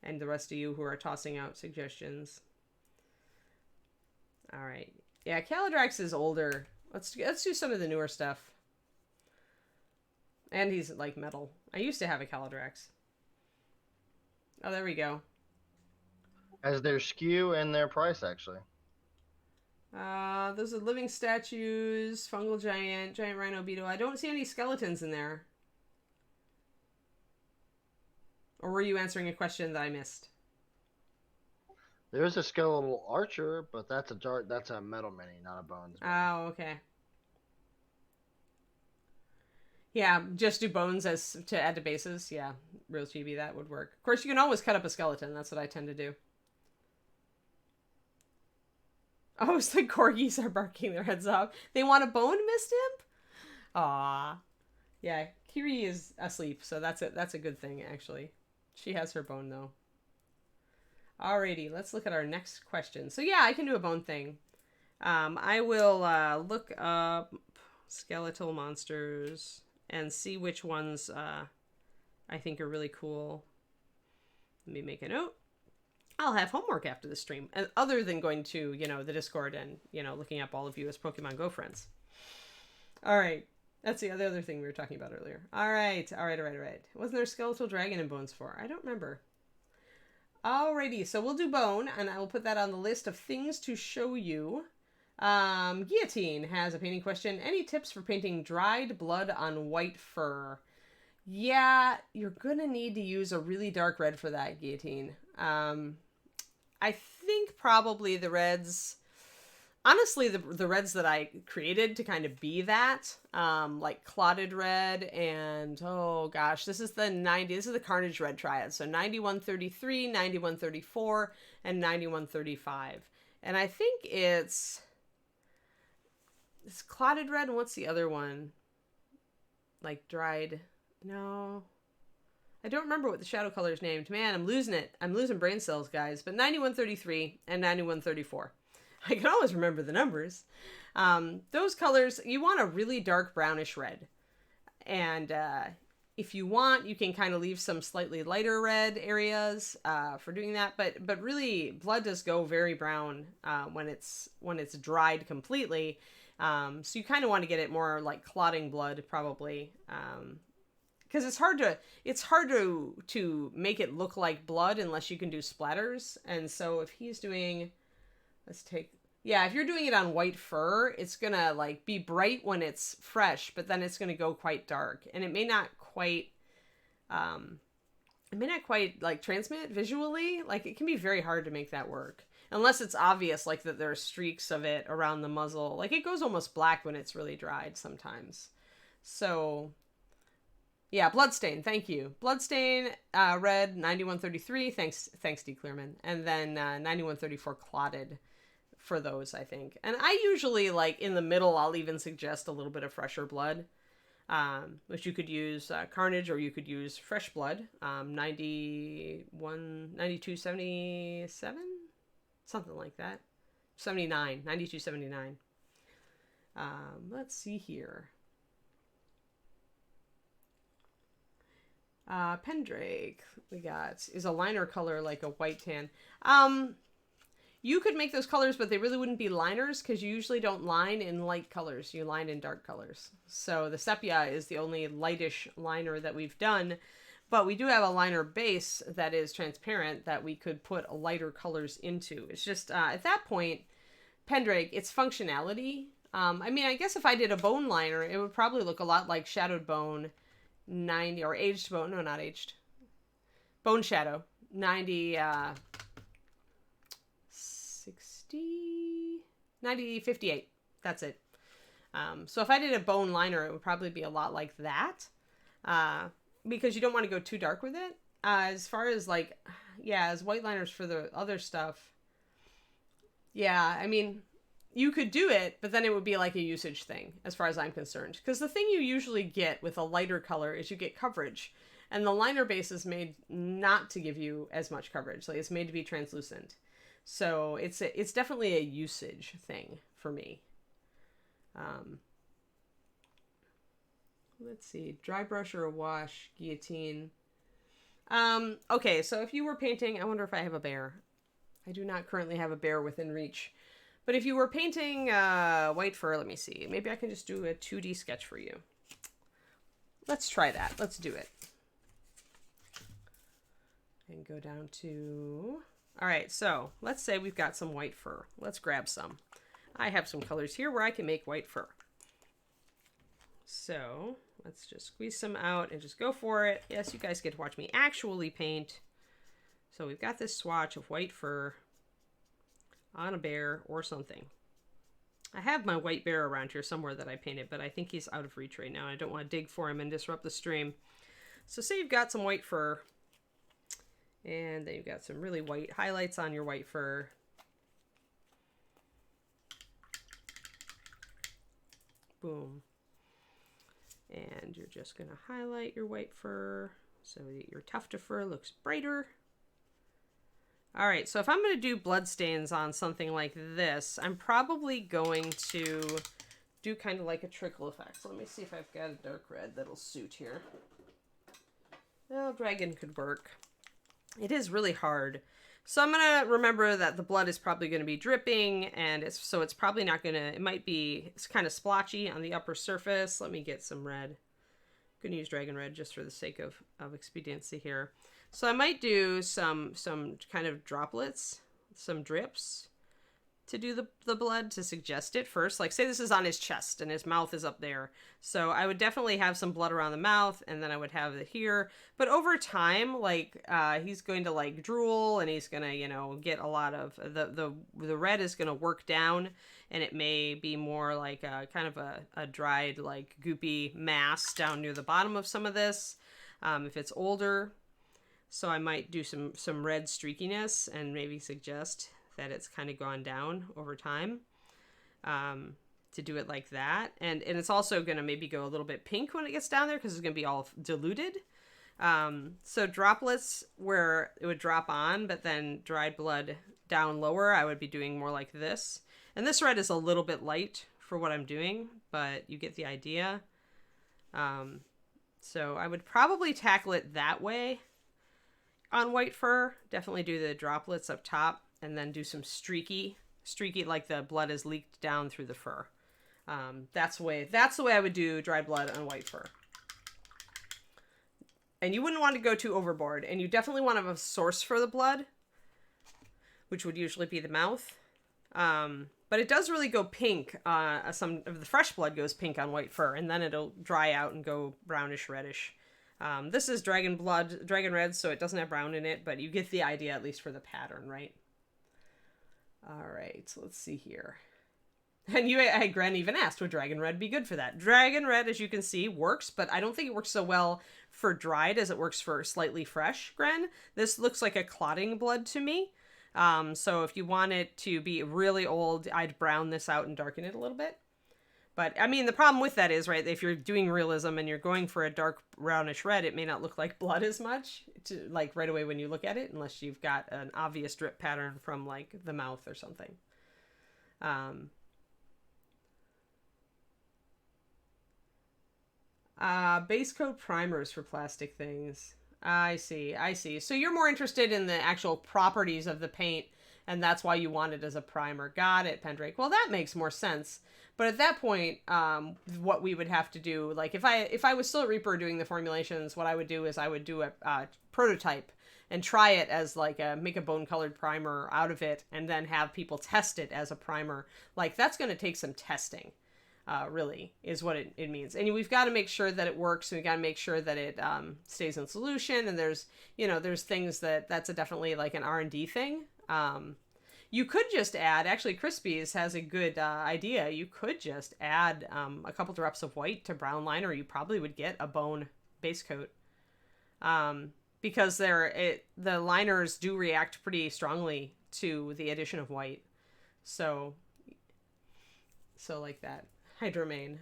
Speaker 1: And the rest of you who are tossing out suggestions. All right. Yeah, Calidrax is older. Let's do some of the newer stuff. And he's like metal. I used to have a Calidrax. Oh, there we go.
Speaker 2: As their SKU and their price, actually.
Speaker 1: Those are living statues, fungal giant, giant rhino beetle. I don't see any skeletons in there. Or were you answering a question that I missed?
Speaker 2: There's a skeletal archer, but that's a metal mini, not a bones mini.
Speaker 1: Oh, okay. Yeah, just do bones as to add to bases. Yeah, real chibi, that would work. Of course, you can always cut up a skeleton. That's what I tend to do. Oh, it's like corgis are barking their heads off. They want a bone, Miss Imp? Aw. Yeah, Kiri is asleep, so that's a good thing, actually. She has her bone, though. Alrighty, let's look at our next question. So yeah, I can do a bone thing. I will look up skeletal monsters and see which ones I think are really cool. Let me make a note. I'll have homework after the stream, other than going to, the Discord and, looking up all of you as Pokemon Go friends. All right. That's the other thing we were talking about earlier. All right. Wasn't there a skeletal dragon in Bones 4? I don't remember. Alrighty. So we'll do bone, and I will put that on the list of things to show you. Guillotine has a painting question. Any tips for painting dried blood on white fur? Yeah, you're gonna need to use a really dark red for that, Guillotine. I think probably the reds, honestly, the reds that I created to kind of be that, like clotted red and, oh gosh, this is the Carnage Red Triad. So 9133, 9134, and 9135. And I think it's clotted red, and what's the other one? Like dried, no. I don't remember what the shadow color is named. Man, I'm losing it. I'm losing brain cells, guys. But 9133 and 9134. I can always remember the numbers. Those colors, you want a really dark brownish red. And if you want, you can kind of leave some slightly lighter red areas for doing that. But really, blood does go very brown when it's dried completely. So you kind of want to get it more like clotting blood, probably. Because it's hard to make it look like blood unless you can do splatters. And so if he's doing, if you're doing it on white fur, it's gonna like be bright when it's fresh, but then it's gonna go quite dark, and it may not quite like transmit visually. Like it can be very hard to make that work unless it's obvious, like that there are streaks of it around the muzzle. Like it goes almost black when it's really dried sometimes. So yeah, Bloodstain, thank you. Bloodstain, red, 9133, thanks D. Clearman. And then 9134 clotted for those, I think. And I usually, like, in the middle, I'll even suggest a little bit of fresher blood, which you could use Carnage, or you could use fresh blood, 9277? Something like that. 9279. Let's see here. Pendrake we got is a liner color like a white tan. You could make those colors, but they really wouldn't be liners because you usually don't line in light colors. You line in dark colors. So the sepia is the only lightish liner that we've done, but we do have a liner base that is transparent that we could put lighter colors into. It's just at that point, Pendrake, it's functionality. I mean, I guess if I did a bone liner, it would probably look a lot like Shadowed Bone 90, or aged bone, no, not aged, Bone Shadow 90 60 90 58. That's it. So if I did a bone liner, it would probably be a lot like that, because you don't want to go too dark with it. As far as like, as white liners for the other stuff, I mean, you could do it, but then it would be like a usage thing, as far as I'm concerned. Because the thing you usually get with a lighter color is you get coverage. And the liner base is made not to give you as much coverage. Like, it's made to be translucent. So it's definitely a usage thing for me. Let's see. Dry brush or a wash, Guillotine. Okay, so if you were painting, I wonder if I have a bear. I do not currently have a bear within reach. But if you were painting white fur, let me see. Maybe I can just do a 2D sketch for you. Let's try that. Let's do it. And go down to... All right, so let's say we've got some white fur. Let's grab some. I have some colors here where I can make white fur. So let's just squeeze some out and just go for it. Yes, you guys get to watch me actually paint. So we've got this swatch of white fur on a bear or something. I have my white bear around here somewhere that I painted, but I think he's out of reach right now. I don't want to dig for him and disrupt the stream. So say you've got some white fur, and then you've got some really white highlights on your white fur. Boom. And you're just going to highlight your white fur so that your tuft of fur looks brighter. All right, so if I'm going to do bloodstains on something like this, I'm probably going to do kind of like a trickle effect. So let me see if I've got a dark red that'll suit here. Well, dragon could work. It is really hard. So I'm going to remember that the blood is probably going to be dripping, and it's probably not going to, it might be, it's kind of splotchy on the upper surface. Let me get some red. I'm going to use dragon red just for the sake of expediency here. So I might do some kind of droplets, some drips to do the blood to suggest it first. Like say this is on his chest and his mouth is up there. So I would definitely have some blood around the mouth, and then I would have it here. But over time, like he's going to like drool, and he's going to, you know, get a lot of the red is going to work down, and it may be more like a kind of a dried like goopy mass down near the bottom of some of this if it's older. So I might do some red streakiness and maybe suggest that it's kind of gone down over time to do it like that. And it's also going to maybe go a little bit pink when it gets down there because it's going to be all diluted. So droplets where it would drop on, but then dried blood down lower, I would be doing more like this. And this red is a little bit light for what I'm doing, but you get the idea. So I would probably tackle it that way. On white fur, definitely do the droplets up top and then do some streaky like the blood is leaked down through the fur. That's the way I would do dried blood on white fur. And you wouldn't want to go too overboard, and you definitely want to have a source for the blood, which would usually be the mouth. But it does really go pink. Some of the fresh blood goes pink on white fur, and then it'll dry out and go brownish reddish. This is dragon red, so it doesn't have brown in it, but you get the idea at least for the pattern, right? All right, so let's see here. And Gren even asked, would dragon red be good for that? Dragon red, as you can see, works, but I don't think it works so well for dried as it works for slightly fresh, Gren. This looks like a clotting blood to me. So if you want it to be really old, I'd brown this out and darken it a little bit. But, I mean, the problem with that is, right, if you're doing realism and you're going for a dark brownish red, it may not look like blood as much, like, right away when you look at it, unless you've got an obvious drip pattern from, like, the mouth or something. Base coat primers for plastic things. I see. So you're more interested in the actual properties of the paint, and that's why you want it as a primer. Got it, Pendrake. Well, that makes more sense. But at that point, what we would have to do, like if I was still at Reaper doing the formulations, what I would do is I would do a prototype and try it as like make a bone colored primer out of it, and then have people test it as a primer. Like that's going to take some testing, really, is what it means. And we've got to make sure that it works, and we got to make sure that it stays in solution. And there's things that's definitely like an R&D thing. You could just add, actually Crispies has a good idea. You could just add a couple drops of white to brown liner. You probably would get a bone base coat. Because the liners do react pretty strongly to the addition of white. So like that. Hydromane.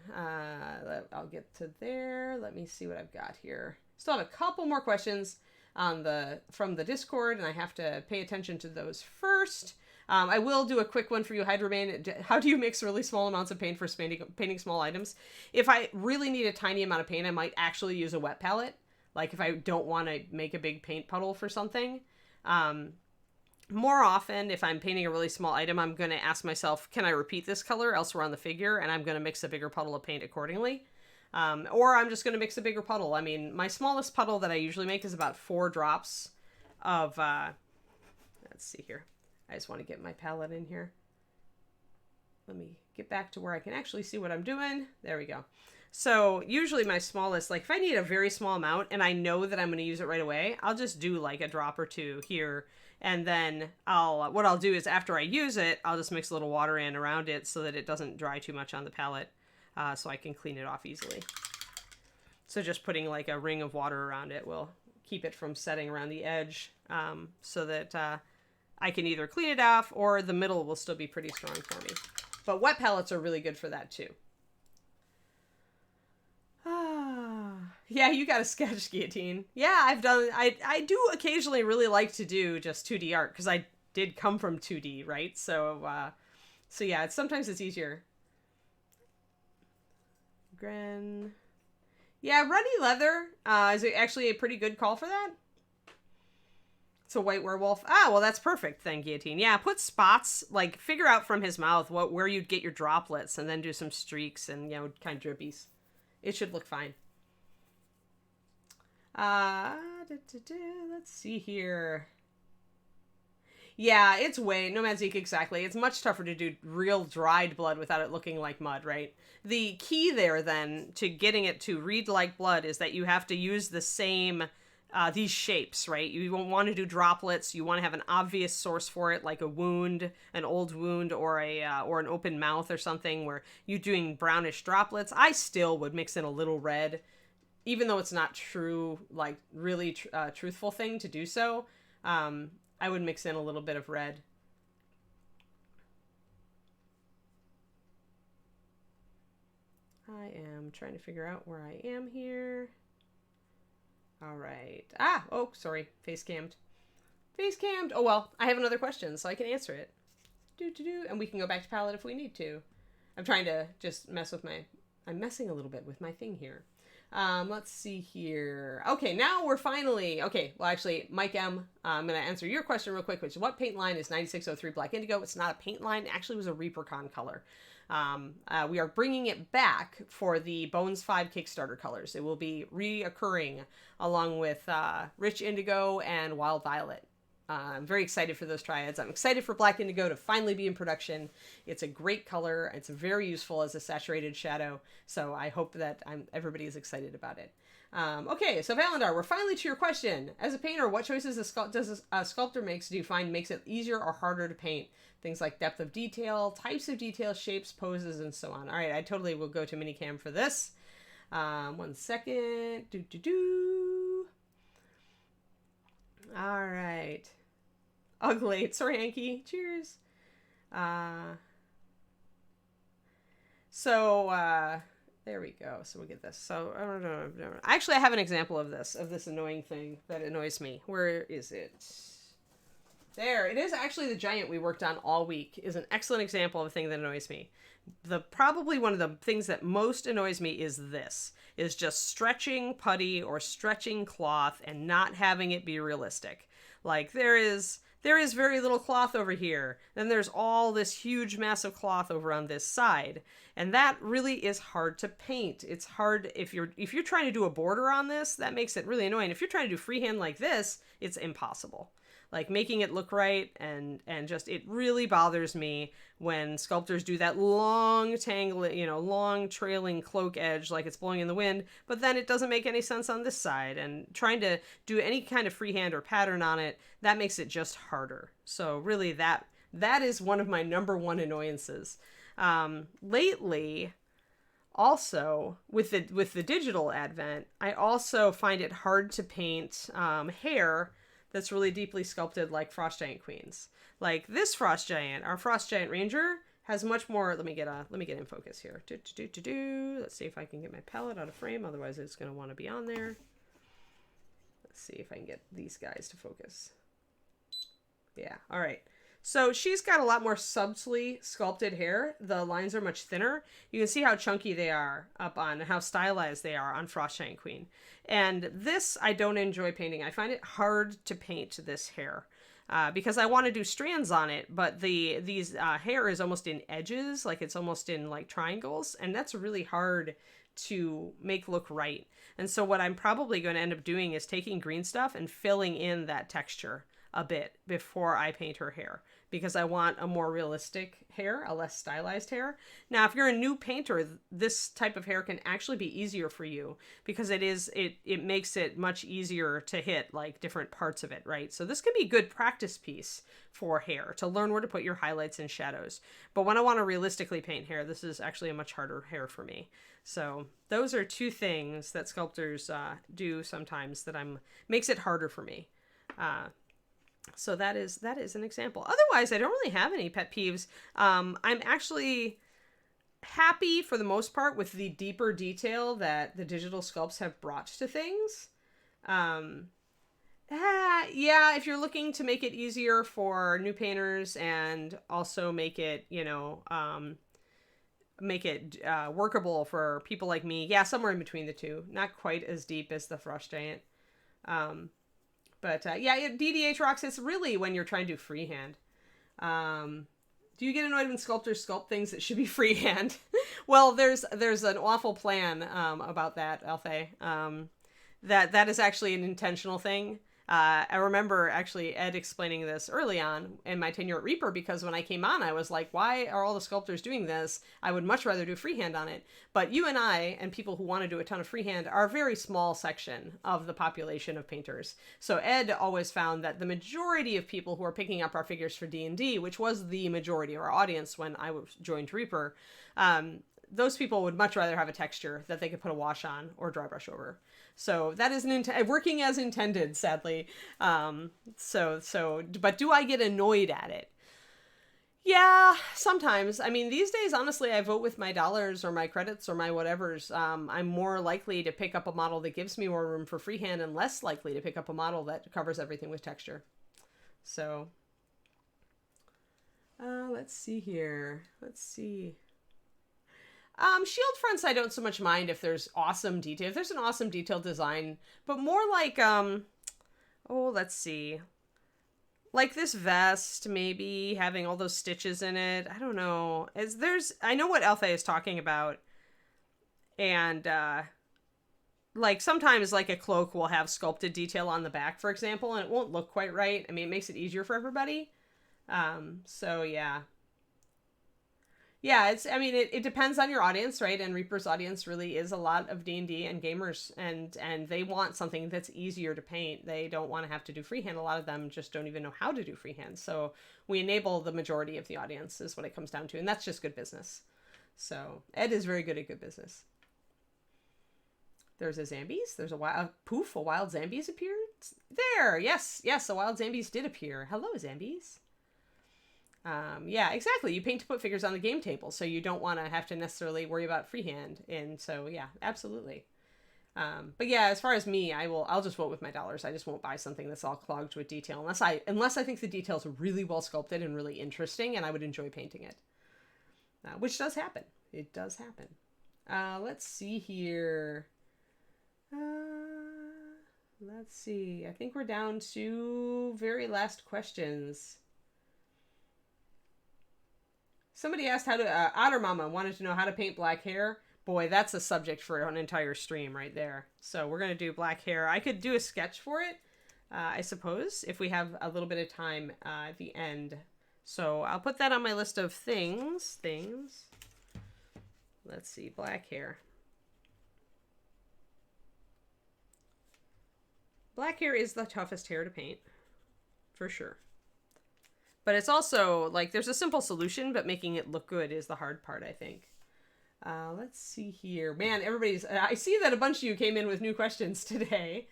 Speaker 1: I'll get to there. Let me see what I've got here. Still have a couple more questions from the Discord, and I have to pay attention to those first. I will do a quick one for you, Hydromane. How do you mix really small amounts of paint for painting small items? If I really need a tiny amount of paint, I might actually use a wet palette. Like if I don't want to make a big paint puddle for something. More often, if I'm painting a really small item, I'm going to ask myself, can I repeat this color elsewhere on the figure? And I'm going to mix a bigger puddle of paint accordingly. Or I'm just going to mix a bigger puddle. I mean, my smallest puddle that I usually make is about 4 drops of, let's see here. I just want to get my palette in here. Let me get back to where I can actually see what I'm doing. There we go. So usually my smallest, like if I need a very small amount and I know that I'm going to use it right away, I'll just do like a drop or 2 here. And then what I'll do is after I use it, I'll just mix a little water in around it so that it doesn't dry too much on the palette, so I can clean it off easily. So just putting like a ring of water around it will keep it from setting around the edge, so that I can either clean it off or the middle will still be pretty strong for me. But wet palettes are really good for that too. Yeah, you got a sketch, Guillotine. Yeah, I've done, I do occasionally really like to do just 2D art because I did come from 2D, right? So yeah, sometimes it's easier. Gren. Yeah, Ruddy Leather is actually a pretty good call for that. It's a white werewolf. Ah, well, that's perfect then, Guillotine. Yeah, put spots, like figure out from his mouth where you'd get your droplets and then do some streaks and, kind of drippies. It should look fine. Let's see here. Yeah, it's Nomad Zeke, exactly. It's much tougher to do real dried blood without it looking like mud, right? The key there, then, to getting it to read like blood is that you have to use the same, these shapes, right? You won't want to do droplets. You want to have an obvious source for it, like a wound, an old wound, or an open mouth or something where you're doing brownish droplets. I still would mix in a little red, even though it's not true, like really truthful thing to do so. I would mix in a little bit of red. I am trying to figure out where I am here. All right. Oh, sorry. Face cammed. Face cammed. Oh, well, I have another question, so I can answer it. And we can go back to palette if we need to. I'm trying to just mess with I'm messing a little bit with my thing here. Let's see here. Okay, now we're finally, well, actually, Mike M, I'm going to answer your question real quick, which is what paint line is 9603 Black Indigo? It's not a paint line. It actually was a ReaperCon color. We are bringing it back for the Bones 5 Kickstarter colors. It will be reoccurring along with Rich Indigo and Wild Violet. I'm very excited for those triads. I'm excited for Black Indigo to finally be in production. It's a great color. It's very useful as a saturated shadow. So I hope that everybody is excited about it. Okay, so Valandar, we're finally to your question. As a painter, what choices does a sculptor makes do you find makes it easier or harder to paint? Things like depth of detail, types of detail, shapes, poses, and so on. All right, I totally will go to Minicam for this. 1 second. All right. Ugly. Sorry, Anki. Cheers. There we go. So we'll get this. So, I don't know. Actually, I have an example of this annoying thing that annoys me. Where is it? There. It is actually the giant we worked on all week. Is an excellent example of a thing that annoys me. Probably one of the things that most annoys me is just stretching putty or stretching cloth and not having it be realistic. Like there is very little cloth over here. Then there's all this huge mass of cloth over on this side. And that really is hard to paint. It's hard if you're trying to do a border on this, that makes it really annoying. If you're trying to do freehand like this, it's impossible. Like making it look right and just it really bothers me when sculptors do that long long trailing cloak edge like it's blowing in the wind, but then it doesn't make any sense on this side, and trying to do any kind of freehand or pattern on it, that makes it just harder. So really that is one of my number one annoyances. Lately, also with the digital advent, I also find it hard to paint hair that's really deeply sculpted like Frost Giant Queens. Like this Frost Giant, our Frost Giant Ranger, has much more. Let me get in focus here. Let's see if I can get my palette out of frame. Otherwise, it's going to want to be on there. Let's see if I can get these guys to focus. Yeah. All right. So she's got a lot more subtly sculpted hair. The lines are much thinner. You can see how chunky they are up on, how stylized they are on Frost Giant Queen. And this I don't enjoy painting. I find it hard to paint this hair. because I want to do strands on it, but these hair is almost in edges, like it's almost in like triangles, and that's really hard to make look right. And so what I'm probably going to end up doing is taking green stuff and filling in that texture a bit before I paint her hair, because I want a more realistic hair, a less stylized hair. Now, if you're a new painter, this type of hair can actually be easier for you, because it makes it much easier to hit like different parts of it, right? So this can be a good practice piece for hair, to learn where to put your highlights and shadows. But when I want to realistically paint hair, this is actually a much harder hair for me. So those are two things that sculptors do sometimes that makes it harder for me. So that is an example. Otherwise, I don't really have any pet peeves. I'm actually happy for the most part with the deeper detail that the digital sculpts have brought to things. Yeah, if you're looking to make it easier for new painters and also make it, workable for people like me. Yeah, somewhere in between the two. Not quite as deep as the Frost Giant. But DDH rocks. It's really when you're trying to do freehand. Do you get annoyed when sculptors sculpt things that should be freehand? Well, there's an awful plan about that, Alfie. That is actually an intentional thing. I remember actually Ed explaining this early on in my tenure at Reaper, because when I came on, I was like, why are all the sculptors doing this? I would much rather do freehand on it. But you and I, and people who want to do a ton of freehand, are a very small section of the population of painters. So Ed always found that the majority of people who are picking up our figures for D&D, which was the majority of our audience when I joined Reaper, those people would much rather have a texture that they could put a wash on or dry brush over. So that is working as intended, sadly. But do I get annoyed at it? Yeah, sometimes. I mean, these days, honestly, I vote with my dollars or my credits or my whatevers. I'm more likely to pick up a model that gives me more room for freehand, and less likely to pick up a model that covers everything with texture. So, let's see here. Let's see. Shield fronts, I don't so much mind if there's awesome detail. If there's an awesome detailed design, but more like, let's see. Like this vest, maybe having all those stitches in it. I don't know. I know what Alfie is talking about. And, like sometimes like a cloak will have sculpted detail on the back, for example, and it won't look quite right. I mean, it makes it easier for everybody. So yeah. Yeah, it depends on your audience, right? And Reaper's audience really is a lot of D&D and gamers, and they want something that's easier to paint. They don't want to have to do freehand. A lot of them just don't even know how to do freehand. So we enable the majority of the audience is what it comes down to, and that's just good business. So Ed is very good at good business. There's a Zambies. There's a wild Zambies appeared there. Yes, a wild Zambies did appear. Hello, Zambies. Yeah, exactly. You paint to put figures on the game table, so you don't want to have to necessarily worry about freehand. And so, yeah, absolutely. But yeah, as far as me, I'll just vote with my dollars. I just won't buy something that's all clogged with detail unless I think the details are really well sculpted and really interesting, and I would enjoy painting it. Which does happen. It does happen. Let's see here. Let's see. I think we're down to very last questions. Somebody asked Otter Mama wanted to know how to paint black hair. Boy, that's a subject for an entire stream right there. So we're going to do black hair. I could do a sketch for it, I suppose, if we have a little bit of time at the end. So I'll put that on my list of things. Let's see, black hair. Black hair is the toughest hair to paint, for sure. But it's also, like, there's a simple solution, but making it look good is the hard part, I think. Let's see here. Man, I see that a bunch of you came in with new questions today.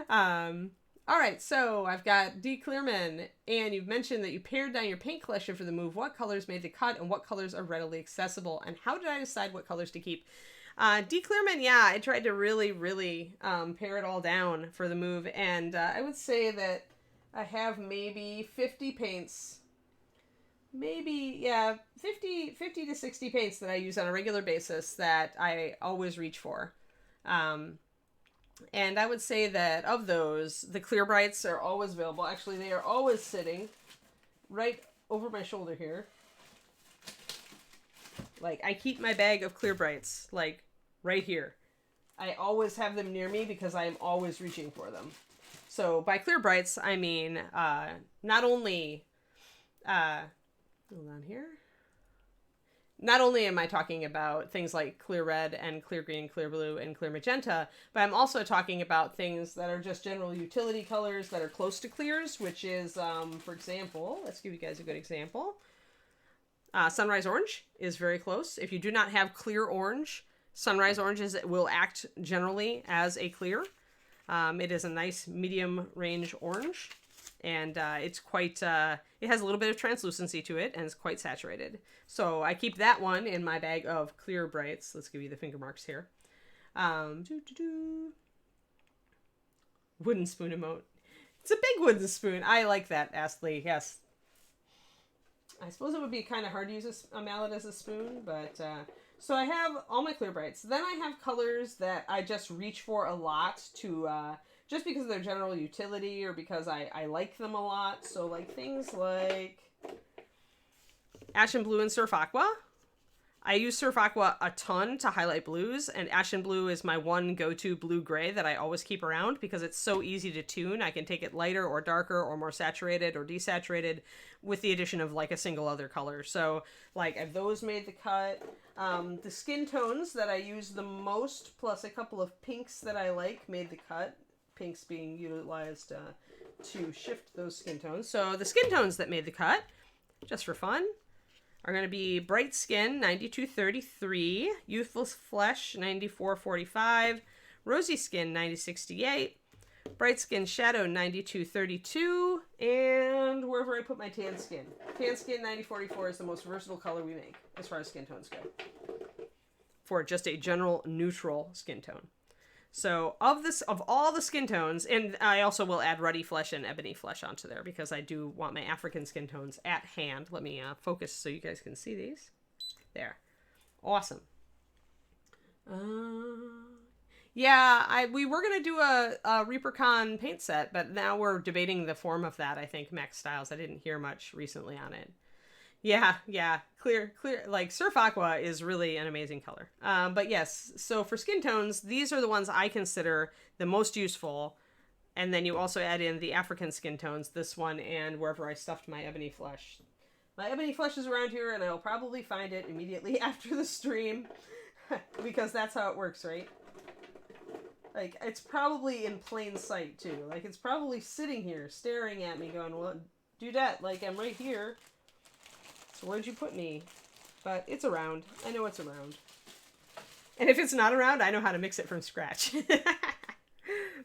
Speaker 1: All right, so I've got D. Clearman, and you've mentioned that you pared down your paint collection for the move. What colors made the cut, and what colors are readily accessible? And how did I decide what colors to keep? D. Clearman, yeah, I tried to really, really pare it all down for the move, and I would say that I have maybe 50 paints, 50 to 60 paints that I use on a regular basis that I always reach for. And I would say that of those, the Clear Brights are always available. Actually, they are always sitting right over my shoulder here. Like, I keep my bag of Clear Brights, like, right here. I always have them near me because I am always reaching for them. So, by Clear Brights, I mean, not only, hold on here. Not only am I talking about things like clear red and clear green, clear blue, and clear magenta, but I'm also talking about things that are just general utility colors that are close to clears, which is, for example, let's give you guys a good example. Sunrise Orange is very close. If you do not have clear orange, Sunrise Orange will act generally as a clear. It is a nice medium range orange. And it's quite, it has a little bit of translucency to it, and it's quite saturated. So I keep that one in my bag of Clear Brights. Let's give you the finger marks here. Wooden spoon emote. It's a big wooden spoon. I like that, Astley. Yes. I suppose it would be kind of hard to use a mallet as a spoon, but... so I have all my Clear Brights. Then I have colors that I just reach for a lot to... just because of their general utility or because I like them a lot. So, like, things like Ashen Blue and Surf Aqua. I use Surf Aqua a ton to highlight blues, and Ashen Blue is my one go-to blue-gray that I always keep around because it's so easy to tune. I can take it lighter or darker or more saturated or desaturated with the addition of, like, a single other color. So, like, those made the cut. The skin tones that I use the most, plus a couple of pinks that I like, made the cut. Pinks being utilized to shift those skin tones. So the skin tones that made the cut, just for fun, are going to be Bright Skin 9233, Youthful Flesh 9445, Rosy Skin 9068, Bright Skin Shadow 9232, and wherever I put my Tan Skin. Tan Skin 9044 is the most versatile color we make as far as skin tones go, for just a general neutral skin tone. So of all the skin tones, and I also will add Ruddy Flesh and Ebony Flesh onto there because I do want my African skin tones at hand. Let me focus so you guys can see these. There. Awesome. Yeah, we were going to do a ReaperCon paint set, but now we're debating the form of that, I think, Max Styles. I didn't hear much recently on it. Yeah, clear, like Surf Aqua is really an amazing color. But yes, so for skin tones, these are the ones I consider the most useful. And then you also add in the African skin tones, this one and wherever I stuffed my Ebony Flesh. My Ebony Flesh is around here and I'll probably find it immediately after the stream because that's how it works, right? Like, it's probably in plain sight too. Like, it's probably sitting here staring at me going, well, Dudette, like, I'm right here. So where'd you put me? But it's around. I know it's around. And if it's not around, I know how to mix it from scratch.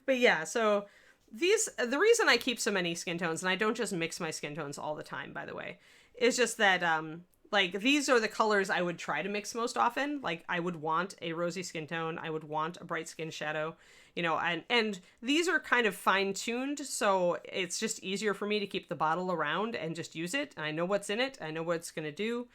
Speaker 1: But yeah, so the reason I keep so many skin tones, and I don't just mix my skin tones all the time, by the way, is just that, like, these are the colors I would try to mix most often. Like, I would want a rosy skin tone. I would want a bright skin shadow. You know, and these are kind of fine-tuned, so it's just easier for me to keep the bottle around and just use it. I know what's in it. I know what it's going to do.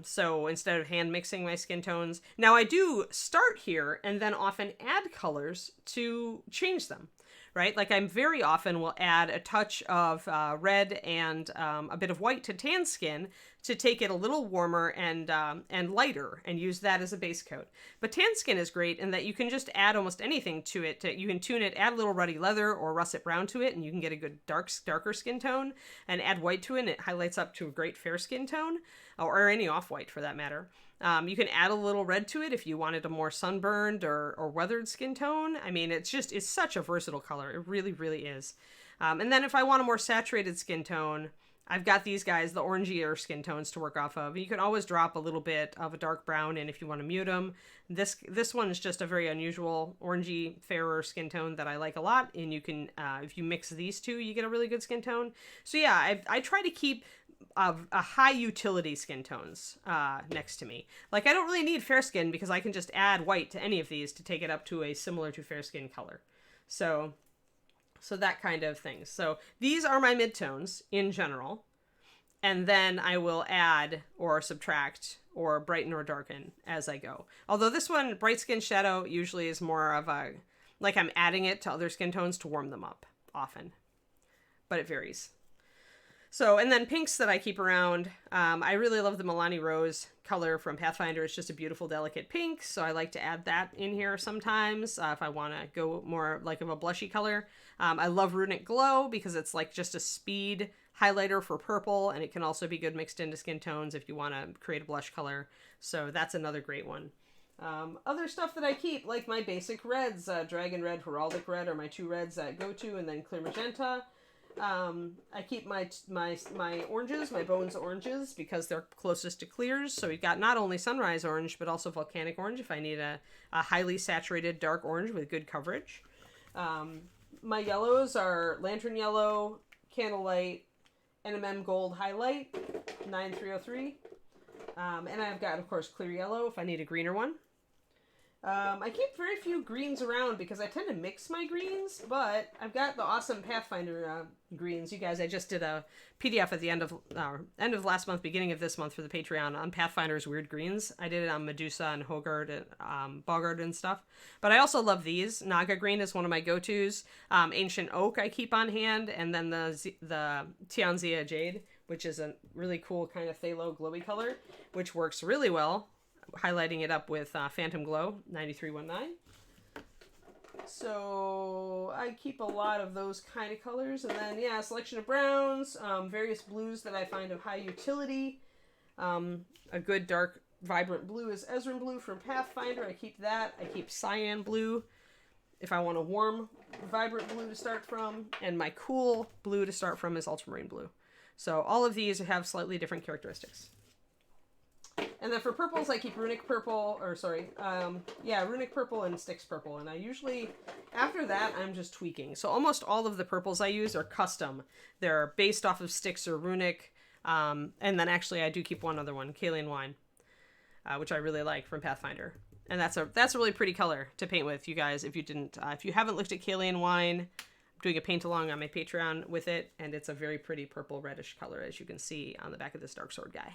Speaker 1: So instead of hand mixing my skin tones, now I do start here and then often add colors to change them, right? Like I very often will add a touch of red and a bit of white to tan skin to take it a little warmer and lighter and use that as a base coat. But tan skin is great in that you can just add almost anything to it. You can tune it, add a little ruddy leather or russet brown to it, and you can get a good darker skin tone, and add white to it, and it highlights up to a great fair skin tone, or any off-white for that matter. You can add a little red to it if you wanted a more sunburned or weathered skin tone. I mean, it's such a versatile color. It really, really is. And then if I want a more saturated skin tone, I've got these guys, the orangier skin tones to work off of. You can always drop a little bit of a dark brown in if you want to mute them. This one is just a very unusual orangey, fairer skin tone that I like a lot. And you can, if you mix these two, you get a really good skin tone. So yeah, I try to keep a high utility skin tones next to me. Like I don't really need fair skin because I can just add white to any of these to take it up to a similar to fair skin color. So that kind of thing. So these are my midtones in general. And then I will add or subtract or brighten or darken as I go. Although this one, Bright Skin Shadow, usually is more of a like I'm adding it to other skin tones to warm them up often, but it varies. So, and then pinks that I keep around, I really love the Milani Rose color from Pathfinder. It's just a beautiful, delicate pink, so I like to add that in here sometimes if I want to go more like of a blushy color. I love Runic Glow because it's like just a speed highlighter for purple, and it can also be good mixed into skin tones if you want to create a blush color. So that's another great one. Other stuff that I keep, like my basic reds, Dragon Red, Heraldic Red are my two reds that go to, and then Clear Magenta. I keep my oranges, my Bones oranges, because they're closest to clears. So we've got not only Sunrise Orange, but also Volcanic Orange if I need a highly saturated dark orange with good coverage. My yellows are Lantern Yellow, Candlelight, NMM Gold Highlight, 9303. And I've got, of course, Clear Yellow if I need a greener one. I keep very few greens around because I tend to mix my greens, but I've got the awesome Pathfinder greens. You guys, I just did a PDF at the end of last month, beginning of this month for the Patreon on Pathfinder's weird greens. I did it on Medusa and Hogard and Bogard and stuff. But I also love these. Naga Green is one of my go-tos. Ancient Oak I keep on hand, and then the Tianzia Jade, which is a really cool kind of phthalo glowy color, which works really well, highlighting it up with Phantom Glow 9319. So I keep a lot of those kind of colors, and then a selection of browns, various blues that I find of high utility. A good dark vibrant blue is Ezran Blue from Pathfinder. I keep that. I keep Cyan Blue if I want a warm vibrant blue to start from, and my cool blue to start from is Ultramarine Blue. So all of these have slightly different characteristics. And then for purples, I keep Runic Purple, Runic Purple and Styx Purple. And I usually, after that, I'm just tweaking. So almost all of the purples I use are custom. They're based off of Styx or Runic. And then actually I do keep one other one, Kaelian Wine, which I really like from Pathfinder. And that's a really pretty color to paint with, you guys. If you haven't looked at Kaelian Wine, I'm doing a paint along on my Patreon with it, and it's a very pretty purple reddish color, as you can see on the back of this Dark Sword guy.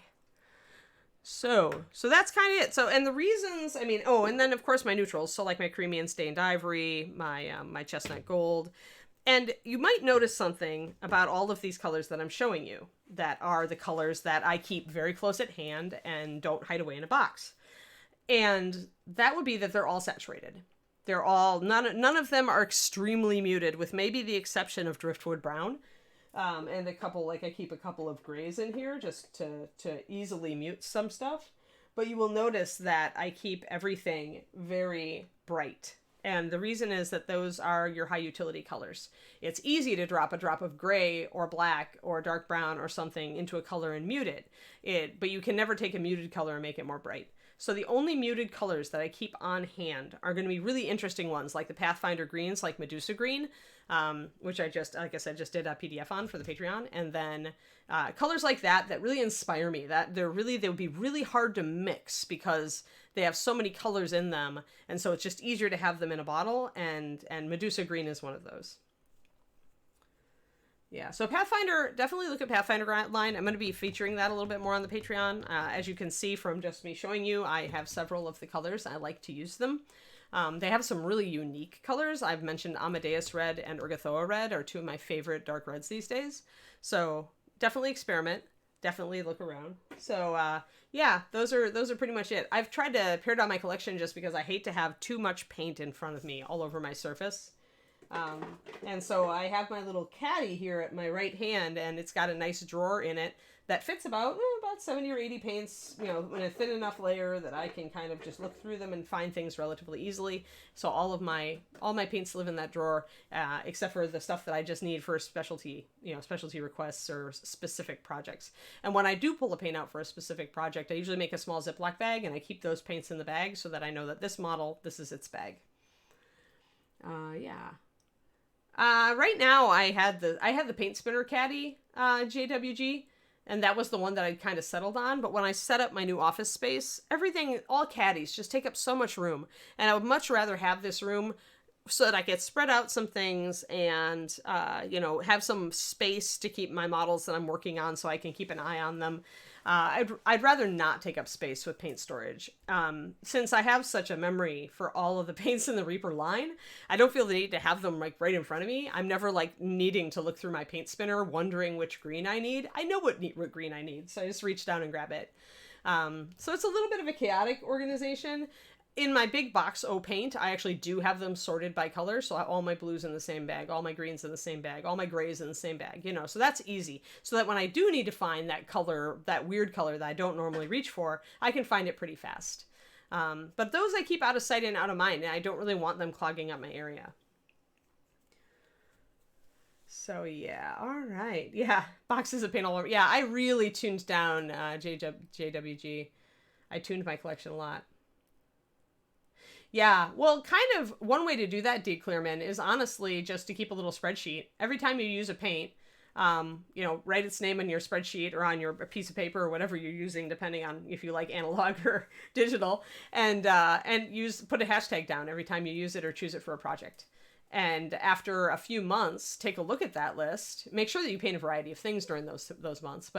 Speaker 1: So that's kind of it. So, and the reasons, and then of course my neutrals. So like my creamy and stained ivory, my chestnut gold. And you might notice something about all of these colors that I'm showing you that are the colors that I keep very close at hand and don't hide away in a box. And that would be that they're all saturated. They're all, none of them are extremely muted, with maybe the exception of Driftwood Brown. And a couple, I keep a couple of grays in here just to easily mute some stuff. But you will notice that I keep everything very bright. And the reason is that those are your high utility colors. It's easy to drop a drop of gray or black or dark brown or something into a color and mute it. But you can never take a muted color and make it more bright. So the only muted colors that I keep on hand are going to be really interesting ones, like the Pathfinder greens, like Medusa Green, which I just, like I said, just did a PDF on for the Patreon. And then colors like that really inspire me. That they would be really hard to mix because they have so many colors in them. And so it's just easier to have them in a bottle. And Medusa Green is one of those. Yeah, so Pathfinder, definitely look at Pathfinder line. I'm going to be featuring that a little bit more on the Patreon. As you can see from just me showing you, I have several of the colors. I like to use them. They have some really unique colors. I've mentioned Amadeus Red and Urgathoa Red are two of my favorite dark reds these days. So definitely experiment. Definitely look around. So those are pretty much it. I've tried to pare down my collection just because I hate to have too much paint in front of me all over my surface. And so I have my little caddy here at my right hand, and it's got a nice drawer in it that fits about 70 or 80 paints, in a thin enough layer that I can kind of just look through them and find things relatively easily. So all my paints live in that drawer, except for the stuff that I just need for specialty requests or specific projects. And when I do pull a paint out for a specific project, I usually make a small Ziploc bag, and I keep those paints in the bag so that I know that this model, this is its bag. Right now I had the paint spinner caddy, JWG, and that was the one that I'd kind of settled on. But when I set up my new office space, all caddies just take up so much room, and I would much rather have this room so that I could spread out some things and, have some space to keep my models that I'm working on so I can keep an eye on them. I'd rather not take up space with paint storage. Since I have such a memory for all of the paints in the Reaper line, I don't feel the need to have them like right in front of me. I'm never like needing to look through my paint spinner, wondering which green I need. I know what green I need, so I just reach down and grab it. So it's a little bit of a chaotic organization. In my big box O paint, I actually do have them sorted by color. So all my blues in the same bag, all my greens in the same bag, all my grays in the same bag, you know, so that's easy. So that when I do need to find that color, that weird color that I don't normally reach for, I can find it pretty fast. But those I keep out of sight and out of mind, and I don't really want them clogging up my area. So yeah, all right. Yeah, boxes of paint all over. Yeah, I really tuned down JWG. I tuned my collection a lot. Yeah, well, kind of one way to do that, D. Clearman, is honestly just to keep a little spreadsheet. Every time you use a paint, you know, write its name on your spreadsheet or on your piece of paper or whatever you're using, depending on if you like analog or digital, and put a hashtag down every time you use it or choose it for a project. And after a few months, take a look at that list. Make sure that you paint a variety of things during those months,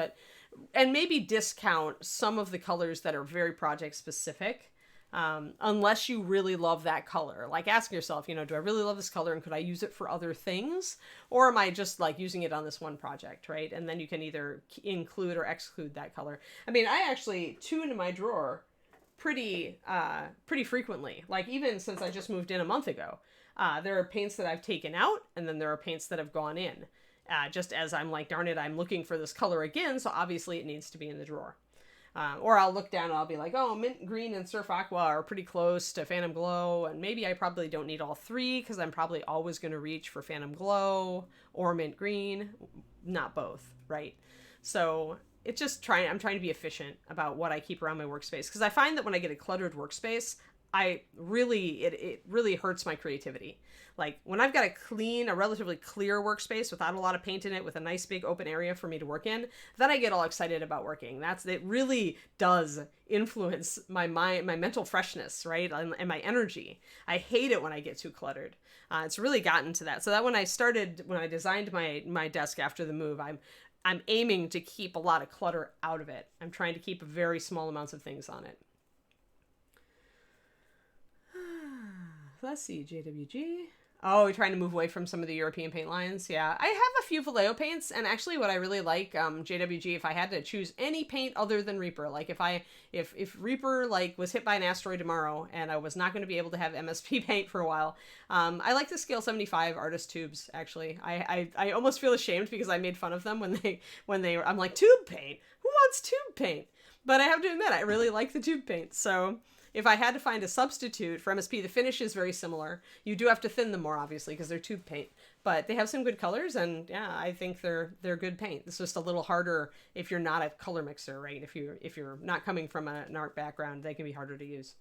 Speaker 1: and maybe discount some of the colors that are very project specific. Unless you really love that color. Like ask yourself, you know, do I really love this color and could I use it for other things? Or am I just like using it on this one project, right? And then you can either include or exclude that color. I mean, I actually tune my drawer pretty frequently. Like even since I just moved in a month ago, there are paints that I've taken out and then there are paints that have gone in. Just as I'm like, darn it, I'm looking for this color again. So obviously it needs to be in the drawer. Or I'll look down and I'll be like, oh, Mint Green and Surf Aqua are pretty close to Phantom Glow. And maybe I probably don't need all three because I'm probably always going to reach for Phantom Glow or Mint Green. Not both, right? So it's just I'm trying to be efficient about what I keep around my workspace. Because I find that when I get a cluttered workspace, it really hurts my creativity. Like when I've got a relatively clear workspace without a lot of paint in it, with a nice big open area for me to work in, then I get all excited about working. It really does influence my mind, my mental freshness, right? And my energy. I hate it when I get too cluttered. It's really gotten to that. So that when I designed my desk after the move, I'm aiming to keep a lot of clutter out of it. I'm trying to keep very small amounts of things on it. Let's see, JWG. Oh, we're trying to move away from some of the European paint lines. Yeah, I have a few Vallejo paints, and actually what I really like, JWG, if I had to choose any paint other than Reaper, like if Reaper like was hit by an asteroid tomorrow and I was not going to be able to have MSP paint for a while, I like the Scale 75 artist tubes, actually. I almost feel ashamed because I made fun of them when they were, I'm like, tube paint? Who wants tube paint? But I have to admit, I really like the tube paint, so if I had to find a substitute for MSP, the finish is very similar. You do have to thin them more, obviously, because they're tube paint. But they have some good colors, and yeah, I think they're good paint. It's just a little harder if you're not a color mixer, right? If you're not coming from an art background, they can be harder to use.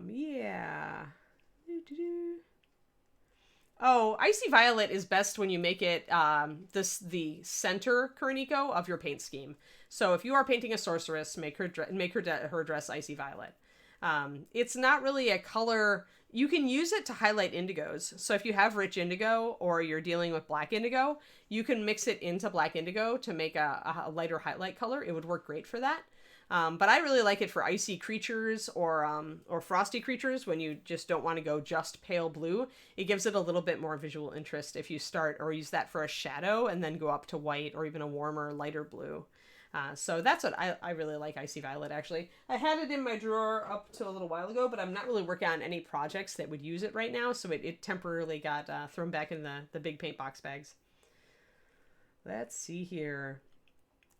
Speaker 1: Yeah. Oh, Icy Violet is best when you make it the center Kuroniko of your paint scheme. So if you are painting a sorceress, make her dress Icy Violet. It's not really a color. You can use it to highlight indigos. So if you have rich indigo or you're dealing with black indigo, you can mix it into black indigo to make a lighter highlight color. It would work great for that. But I really like it for icy creatures or frosty creatures when you just don't want to go just pale blue. It gives it a little bit more visual interest if you start or use that for a shadow and then go up to white or even a warmer, lighter blue. So that's what I really like Icy Violet, actually. I had it in my drawer up to a little while ago, but I'm not really working on any projects that would use it right now, so it temporarily got thrown back in the big paint box bags. Let's see here.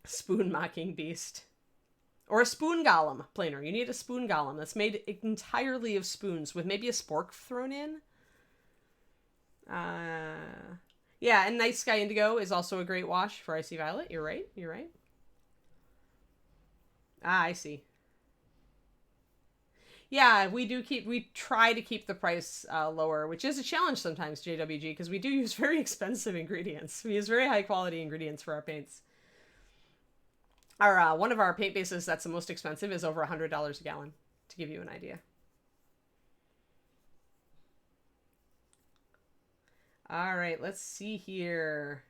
Speaker 1: Spoon Mocking Beast. Or a spoon golem planer. You need a spoon golem that's made entirely of spoons with maybe a spork thrown in. Yeah, and Night Sky Indigo is also a great wash for Icy Violet. You're right. Ah, I see. Yeah, we try to keep the price lower, which is a challenge sometimes, JWG, because we do use very expensive ingredients. We use very high quality ingredients for our paints. One of our paint bases that's the most expensive is over $100 a gallon, to give you an idea. All right, let's see here.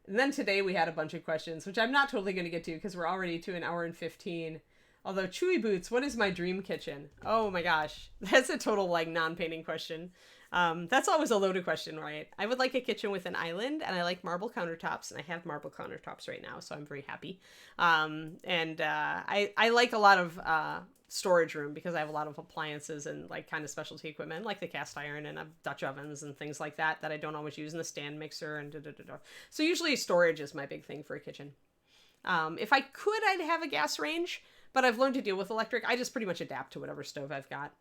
Speaker 1: And then today we had a bunch of questions, which I'm not totally going to get to because we're already to 1 hour and 15. Although, Chewy Boots, what is my dream kitchen? Oh my gosh. That's a total, like, non-painting question. That's always a loaded question, right? I would like a kitchen with an island, and I like marble countertops, and I have marble countertops right now, so I'm very happy. I like a lot of storage room because I have a lot of appliances and like kind of specialty equipment, like the cast iron and Dutch ovens and things like that I don't always use, in the stand mixer and So usually storage is my big thing for a kitchen. If I could, I'd have a gas range, but I've learned to deal with electric. I just pretty much adapt to whatever stove I've got.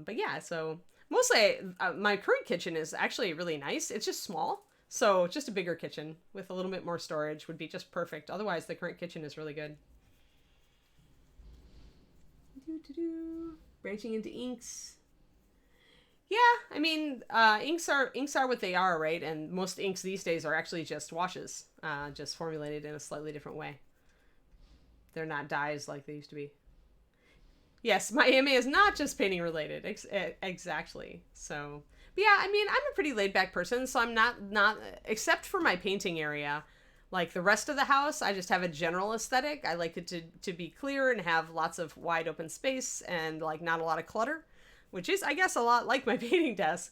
Speaker 1: But yeah, so mostly my current kitchen is actually really nice. It's just small. So just a bigger kitchen with a little bit more storage would be just perfect. Otherwise, the current kitchen is really good. Branching into inks. Yeah, I mean, inks are what they are, right? And most inks these days are actually just washes, just formulated in a slightly different way. They're not dyes like they used to be. Yes, my AMA is not just painting related. Exactly. So, but yeah, I mean, I'm a pretty laid back person, so I'm not except for my painting area. Like the rest of the house, I just have a general aesthetic. I like it to be clear and have lots of wide open space and like not a lot of clutter, which is, I guess, a lot like my painting desk.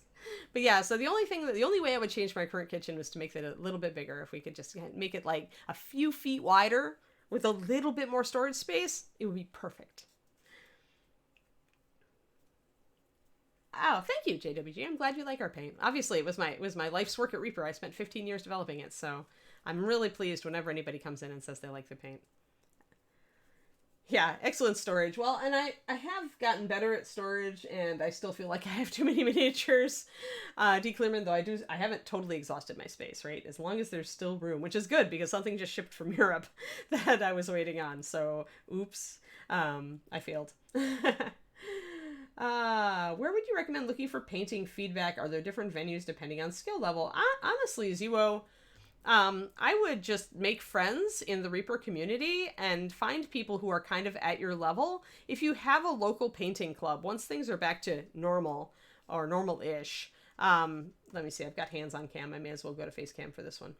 Speaker 1: But yeah, so the only way I would change my current kitchen was to make it a little bit bigger. If we could just make it like a few feet wider with a little bit more storage space, it would be perfect. Oh, thank you, JWG. I'm glad you like our paint. Obviously, it was my life's work at Reaper. I spent 15 years developing it, so I'm really pleased whenever anybody comes in and says they like the paint. Yeah, excellent storage. Well, and I have gotten better at storage, and I still feel like I have too many miniatures. Declearman, though, I haven't totally exhausted my space, right? As long as there's still room, which is good because something just shipped from Europe that I was waiting on. So, oops, I failed. Where would you recommend looking for painting feedback? Are there different venues depending on skill level? Honestly, Zero, I would just make friends in the Reaper community and find people who are kind of at your level. If you have a local painting club, once things are back to normal or normal-ish, let me see, I've got hands on cam. I may as well go to face cam for this one.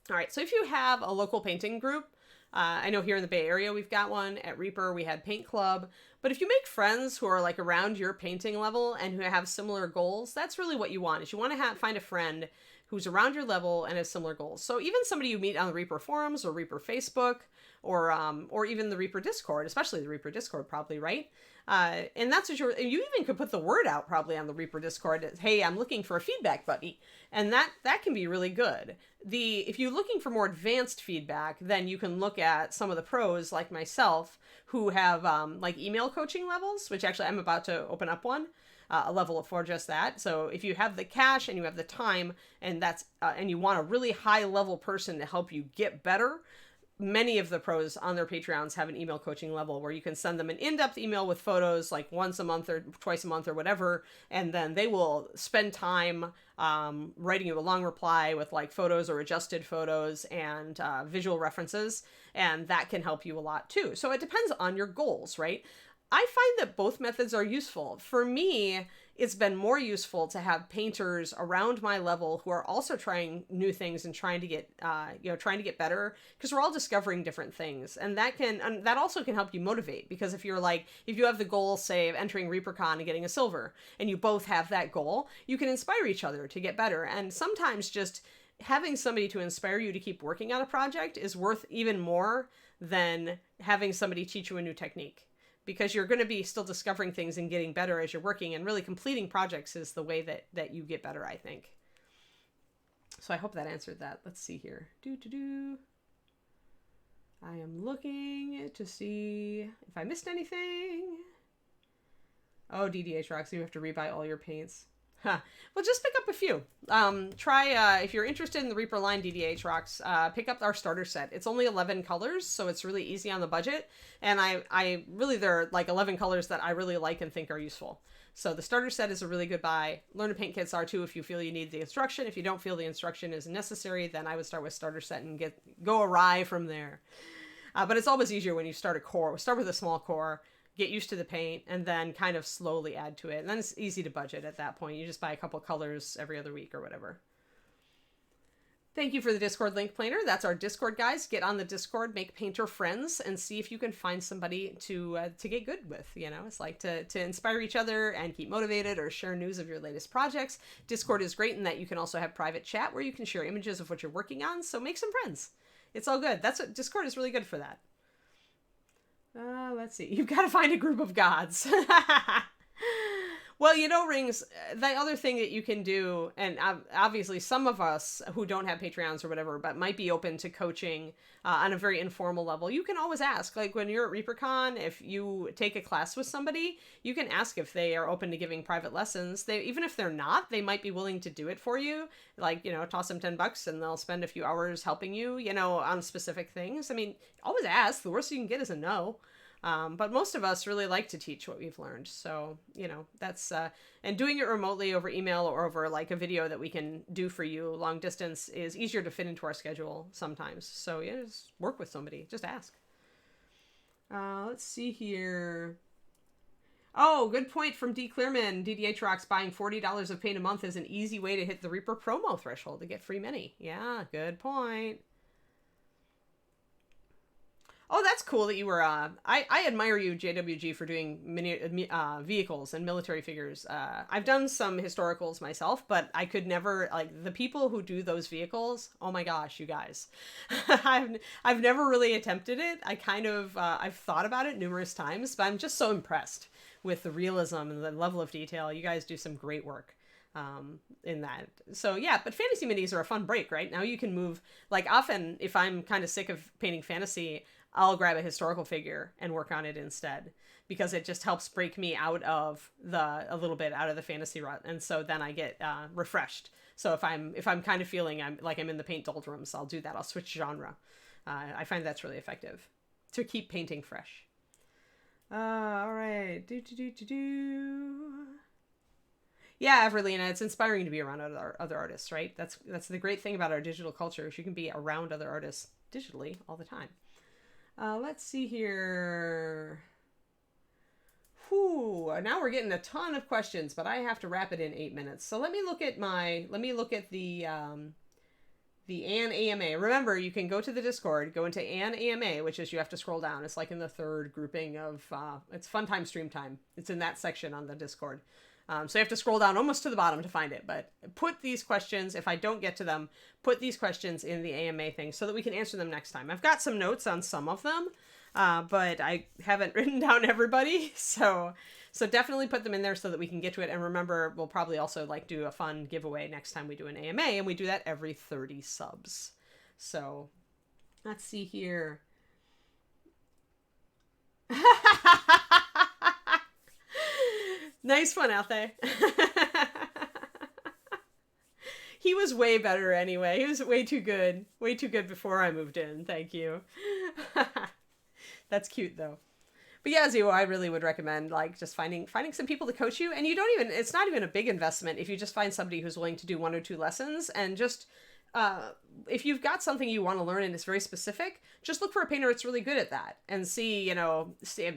Speaker 1: All right, so if you have a local painting group, I know here in the Bay Area, we've got one. At Reaper, we had Paint Club. But if you make friends who are like around your painting level and who have similar goals, that's really what you want. Is you want to find a friend who's around your level and has similar goals. So even somebody you meet on the Reaper forums or Reaper Facebook or even the Reaper Discord, especially the Reaper Discord, probably, right? And that's what you even could put the word out probably on the Reaper Discord as, hey, I'm looking for a feedback buddy. And that can be really good. If you're looking for more advanced feedback, then you can look at some of the pros like myself who have like email coaching levels, which actually I'm about to open up one. A level for just that. So if you have the cash and you have the time and and you want a really high level person to help you get better, many of the pros on their Patreons have an email coaching level where you can send them an in-depth email with photos like once a month or twice a month or whatever. And then they will spend time writing you a long reply with like photos or adjusted photos and visual references. And that can help you a lot too. So it depends on your goals, right? I find that both methods are useful. For me, it's been more useful to have painters around my level who are also trying new things and trying to get better, because we're all discovering different things. And that also can help you motivate, because if you have the goal, say, of entering ReaperCon and getting a silver, and you both have that goal, you can inspire each other to get better. And sometimes just having somebody to inspire you to keep working on a project is worth even more than having somebody teach you a new technique. Because you're going to be still discovering things and getting better as you're working, and really completing projects is the way that you get better, I think. So I hope that answered that. Let's see here. I am looking to see if I missed anything. Oh, DDH Rocks, you have to rebuy all your paints. Huh. Well, just pick up a few. Try, if you're interested in the Reaper line DDH Rocks, pick up our starter set. It's only 11 colors, so it's really easy on the budget. And there are like 11 colors that I really like and think are useful. So the starter set is a really good buy. Learn to paint kits are too if you feel you need the instruction. If you don't feel the instruction is necessary, then I would start with starter set and go awry from there. But it's always easier when you start a core. Start with a small core. Get used to the paint, and then kind of slowly add to it. And then it's easy to budget at that point. You just buy a couple colors every other week or whatever. Thank you for the Discord link, Planer. That's our Discord, guys. Get on the Discord, make painter friends, and see if you can find somebody to get good with. You know, it's like to inspire each other and keep motivated, or share news of your latest projects. Discord is great in that you can also have private chat where you can share images of what you're working on. So make some friends. It's all good. That's what Discord is really good for that. Let's see. You've got to find a group of gods. Well, you know, Rings, the other thing that you can do, and obviously some of us who don't have Patreons or whatever, but might be open to coaching on a very informal level, you can always ask. Like when you're at ReaperCon, if you take a class with somebody, you can ask if they are open to giving private lessons. Even if they're not, they might be willing to do it for you. Like, you know, toss them $10 and they'll spend a few hours helping you, you know, on specific things. I mean, always ask. The worst you can get is a no. But most of us really like to teach what we've learned. So, you know, that's, and doing it remotely over email or over like a video that we can do for you long distance is easier to fit into our schedule sometimes. So yeah, just work with somebody, just ask. Let's see here. Oh, good point from D. Clearman. DDH Rocks, buying $40 of paint a month is an easy way to hit the Reaper promo threshold to get free mini. Yeah, good point. Oh, that's cool that you were, I admire you, JWG, for doing mini vehicles and military figures. I've done some historicals myself, but I could never, like, the people who do those vehicles, oh my gosh, you guys. I've never really attempted it. I kind of, I've thought about it numerous times, but I'm just so impressed with the realism and the level of detail. You guys do some great work in that. So yeah, but fantasy minis are a fun break, right? Now you can move, like often if I'm kind of sick of painting fantasy, I'll grab a historical figure and work on it instead, because it just helps break me out of a little bit out of the fantasy rut. And so then I get refreshed. So if I'm kind of feeling I'm in the paint doldrums, I'll do that. I'll switch genre. I find that's really effective to keep painting fresh. All right. Yeah, Everlina, it's inspiring to be around other artists, right? That's the great thing about our digital culture, is you can be around other artists digitally all the time. Let's see here. Whew, now we're getting a ton of questions, but I have to wrap it in 8 minutes. So let me look at the Ann AMA. Remember, you can go to the Discord, go into Ann AMA, which is, you have to scroll down. It's like in the third grouping of, it's Fun Time Stream Time. It's in that section on the Discord. So you have to scroll down almost to the bottom to find it, but put these questions, if I don't get to them, put these questions in the AMA thing so that we can answer them next time. I've got some notes on some of them, but I haven't written down everybody. So definitely put them in there so that we can get to it. And remember, we'll probably also like do a fun giveaway next time we do an AMA, and we do that every 30 subs. So let's see here. Nice one out there. He was way better anyway. He was way too good. Way too good before I moved in. Thank you. That's cute though. But yeah, Zio, I really would recommend like just finding some people to coach you. And you don't even, it's not even a big investment if you just find somebody who's willing to do 1 or 2 lessons, and just if you've got something you want to learn and it's very specific, just look for a painter that's really good at that, and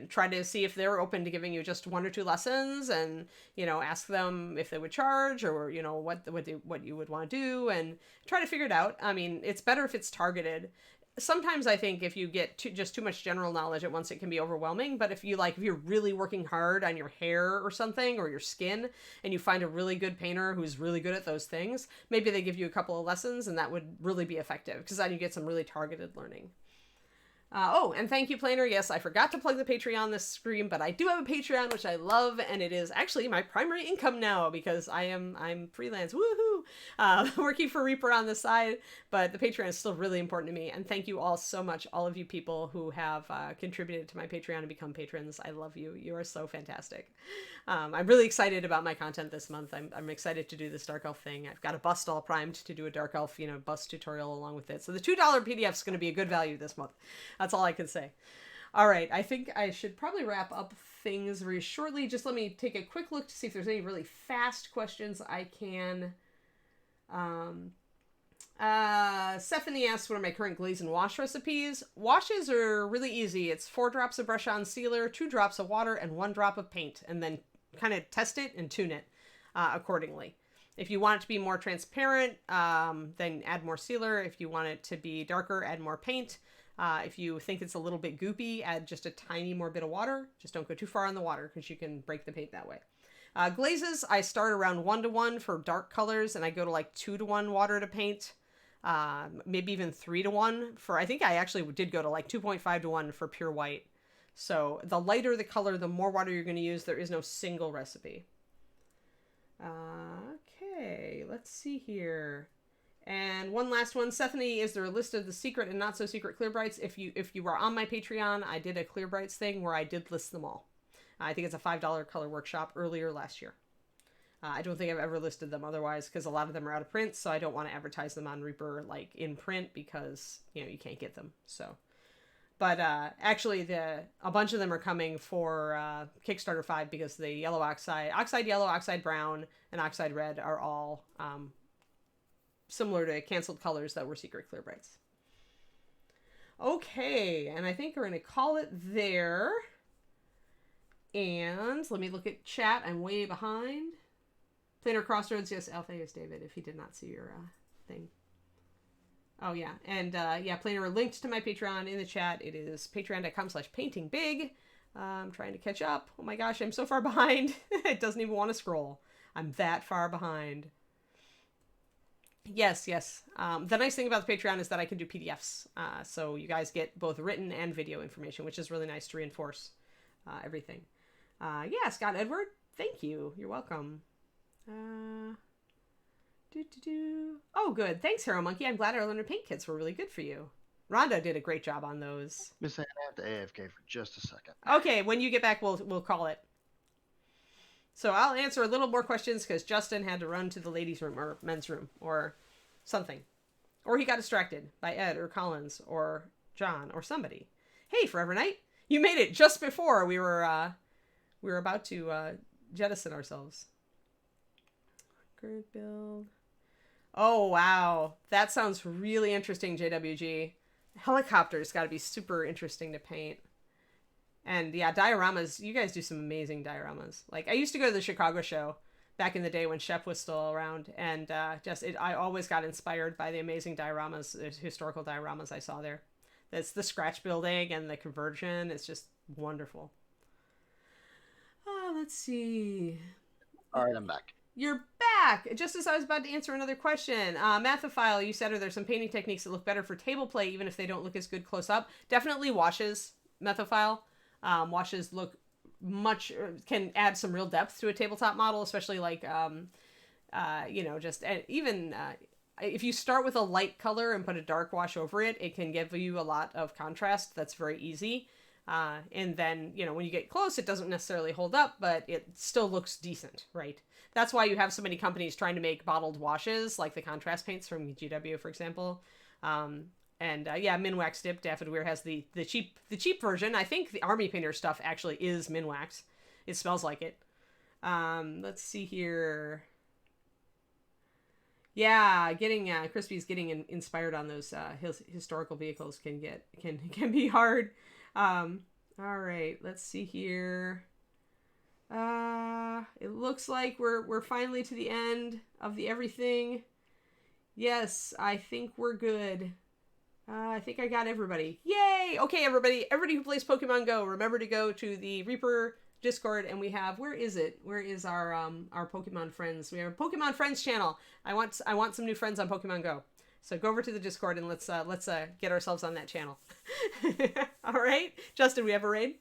Speaker 1: try to see if they're open to giving you just 1 or 2 lessons, and, ask them if they would charge, or, what you would want to do, and try to figure it out. I mean, it's better if it's targeted. Sometimes I think if you get just too much general knowledge at once, it can be overwhelming. But if you're really working hard on your hair or something, or your skin, and you find a really good painter who's really good at those things, maybe they give you a couple of lessons, and that would really be effective, because then you get some really targeted learning. And thank you, Planer. Yes, I forgot to plug the Patreon this stream, but I do have a Patreon, which I love, and it is actually my primary income now, because I'm freelance. Woohoo! Working for Reaper on the side, but the Patreon is still really important to me. And thank you all so much, all of you people who have contributed to my Patreon and become patrons. I love you. You are so fantastic. I'm really excited about my content this month. I'm excited to do this Dark Elf thing. I've got a bust all primed to do a Dark Elf, bust tutorial along with it. So the $2 PDF is going to be a good value this month. That's all I can say. All right. I think I should probably wrap up things very shortly. Just let me take a quick look to see if there's any really fast questions I can. Stephanie asks, what are my current glaze and wash recipes? Washes are really easy. It's 4 drops of brush on sealer, 2 drops of water, and 1 drop of paint, and then kind of test it and tune it accordingly. If you want it to be more transparent, then add more sealer. If you want it to be darker, add more paint. If you think it's a little bit goopy, add just a tiny more bit of water. Just don't go too far in the water because you can break the paint that way. Glazes, I start around 1:1 for dark colors, and I go to like 2:1 water to paint. Maybe even 3:1 for, I think I actually did go to like 2.5:1 for pure white. So the lighter the color, the more water you're going to use. There is no single recipe. Okay, let's see here. And one last one, Stephanie, is there a list of the secret and not so secret clear brights? If you are on my Patreon, I did a clear brights thing where I did list them all. I think it's a $5 color workshop earlier last year. I don't think I've ever listed them otherwise because a lot of them are out of print, so I don't want to advertise them on Reaper like in print because, you know, you can't get them. So, but actually a bunch of them are coming for Kickstarter 5 because the yellow oxide yellow, oxide brown, and oxide red are all similar to canceled colors that were secret clear brights. Okay, and I think we're going to call it there. And let me look at chat. I'm way behind. Planar Crossroads, yes, Alphaeus David, if he did not see your thing. Oh, yeah. And, yeah, Planar linked to my Patreon in the chat. It is patreon.com/paintingbig. I'm trying to catch up. Oh, my gosh, I'm so far behind. It doesn't even want to scroll. I'm that far behind. Yes. The nice thing about the Patreon is that I can do PDFs. So you guys get both written and video information, which is really nice to reinforce everything. Yeah, Scott Edward, thank you. You're welcome. Oh, good. Thanks, Hero Monkey. I'm glad our learner paint kits were really good for you. Rhonda did a great job on those.
Speaker 2: Miss Anna, I have to AFK for just a second.
Speaker 1: Okay, when you get back, we'll call it. So I'll answer a little more questions because Justin had to run to the ladies' room or men's room or something. Or he got distracted by Ed or Collins or John or somebody. Hey, Forever Knight, you made it just before we were about to jettison ourselves. Grid build. Oh, wow. That sounds really interesting, JWG. Helicopters got to be super interesting to paint. And yeah, dioramas. You guys do some amazing dioramas. Like, I used to go to the Chicago show back in the day when Shep was still around. And I always got inspired by the amazing dioramas, historical dioramas I saw there. That's the scratch building and the conversion. It's just wonderful. Oh, let's see.
Speaker 2: All right, I'm back.
Speaker 1: You're back! Just as I was about to answer another question. Mathophile, you said, are there some painting techniques that look better for table play, even if they don't look as good close up? Definitely washes, Mathophile. Washes look can add some real depth to a tabletop model, especially like, if you start with a light color and put a dark wash over it, it can give you a lot of contrast. That's very easy. And then, when you get close, it doesn't necessarily hold up, but it still looks decent, right? That's why you have so many companies trying to make bottled washes, like the contrast paints from GW, for example. Minwax Dip, Daffod Weir has the cheap version. I think the Army Painter stuff actually is Minwax. It smells like it. Let's see here. Yeah, Crispy's getting inspired on those historical vehicles can be hard. All right, let's see here. It looks like we're finally to the end of the everything. Yes, I think we're good. I think I got everybody. Yay! Okay, everybody who plays Pokemon Go, remember to go to the Reaper Discord, and we have, where is it? Where is our Pokemon friends? We have a Pokemon friends channel. I want some new friends on Pokemon Go. So go over to the Discord and let's get ourselves on that channel. All right, Justin, we have a raid.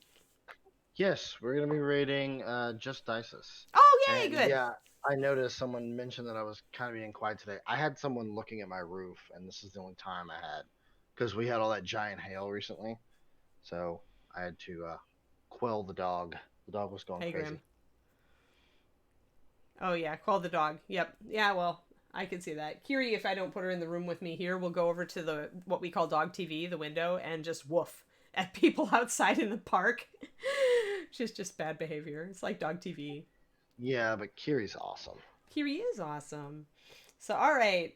Speaker 2: Yes, we're gonna be raiding Just Dices.
Speaker 1: Oh, yay! And good.
Speaker 2: Yeah, I noticed someone mentioned that I was kind of being quiet today. I had someone looking at my roof, and this is the only time I had, because we had all that giant hail recently. So I had to quell the dog. The dog was going crazy. Graham.
Speaker 1: Oh yeah, quell the dog. Yep. Yeah. Well, I can see that. Kiri, if I don't put her in the room with me here, we'll go over to what we call dog TV, the window, and just woof at people outside in the park. Which is just bad behavior. It's like dog TV.
Speaker 2: Yeah, but Kiri's awesome.
Speaker 1: Kiri is awesome. So, all right.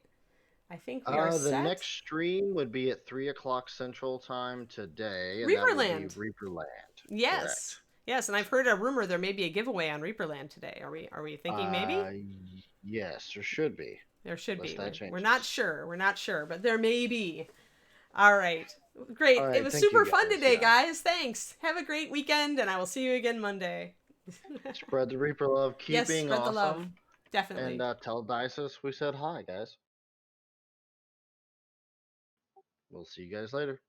Speaker 1: I think we are set.
Speaker 2: The next stream would be at 3:00 Central Time today. And
Speaker 1: Reaperland.
Speaker 2: That would be Reaperland.
Speaker 1: Yes.
Speaker 2: Correct.
Speaker 1: Yes, and I've heard a rumor there may be a giveaway on Reaperland today. Are we thinking maybe?
Speaker 2: Yes, there should be.
Speaker 1: There should
Speaker 2: Unless
Speaker 1: be.
Speaker 2: that
Speaker 1: We're
Speaker 2: changes.
Speaker 1: not sure. We're not sure, but there may be. All right. Great.
Speaker 2: All
Speaker 1: It
Speaker 2: right,
Speaker 1: was
Speaker 2: thank you
Speaker 1: super fun
Speaker 2: guys.
Speaker 1: today,
Speaker 2: Yeah.
Speaker 1: guys. Thanks. Have a great weekend, and I will see you again Monday.
Speaker 2: Spread the Reaper love. Keep
Speaker 1: Yes,
Speaker 2: being
Speaker 1: spread the love.
Speaker 2: awesome. And
Speaker 1: Definitely.
Speaker 2: tell Dices we said hi, guys. We'll see you guys later.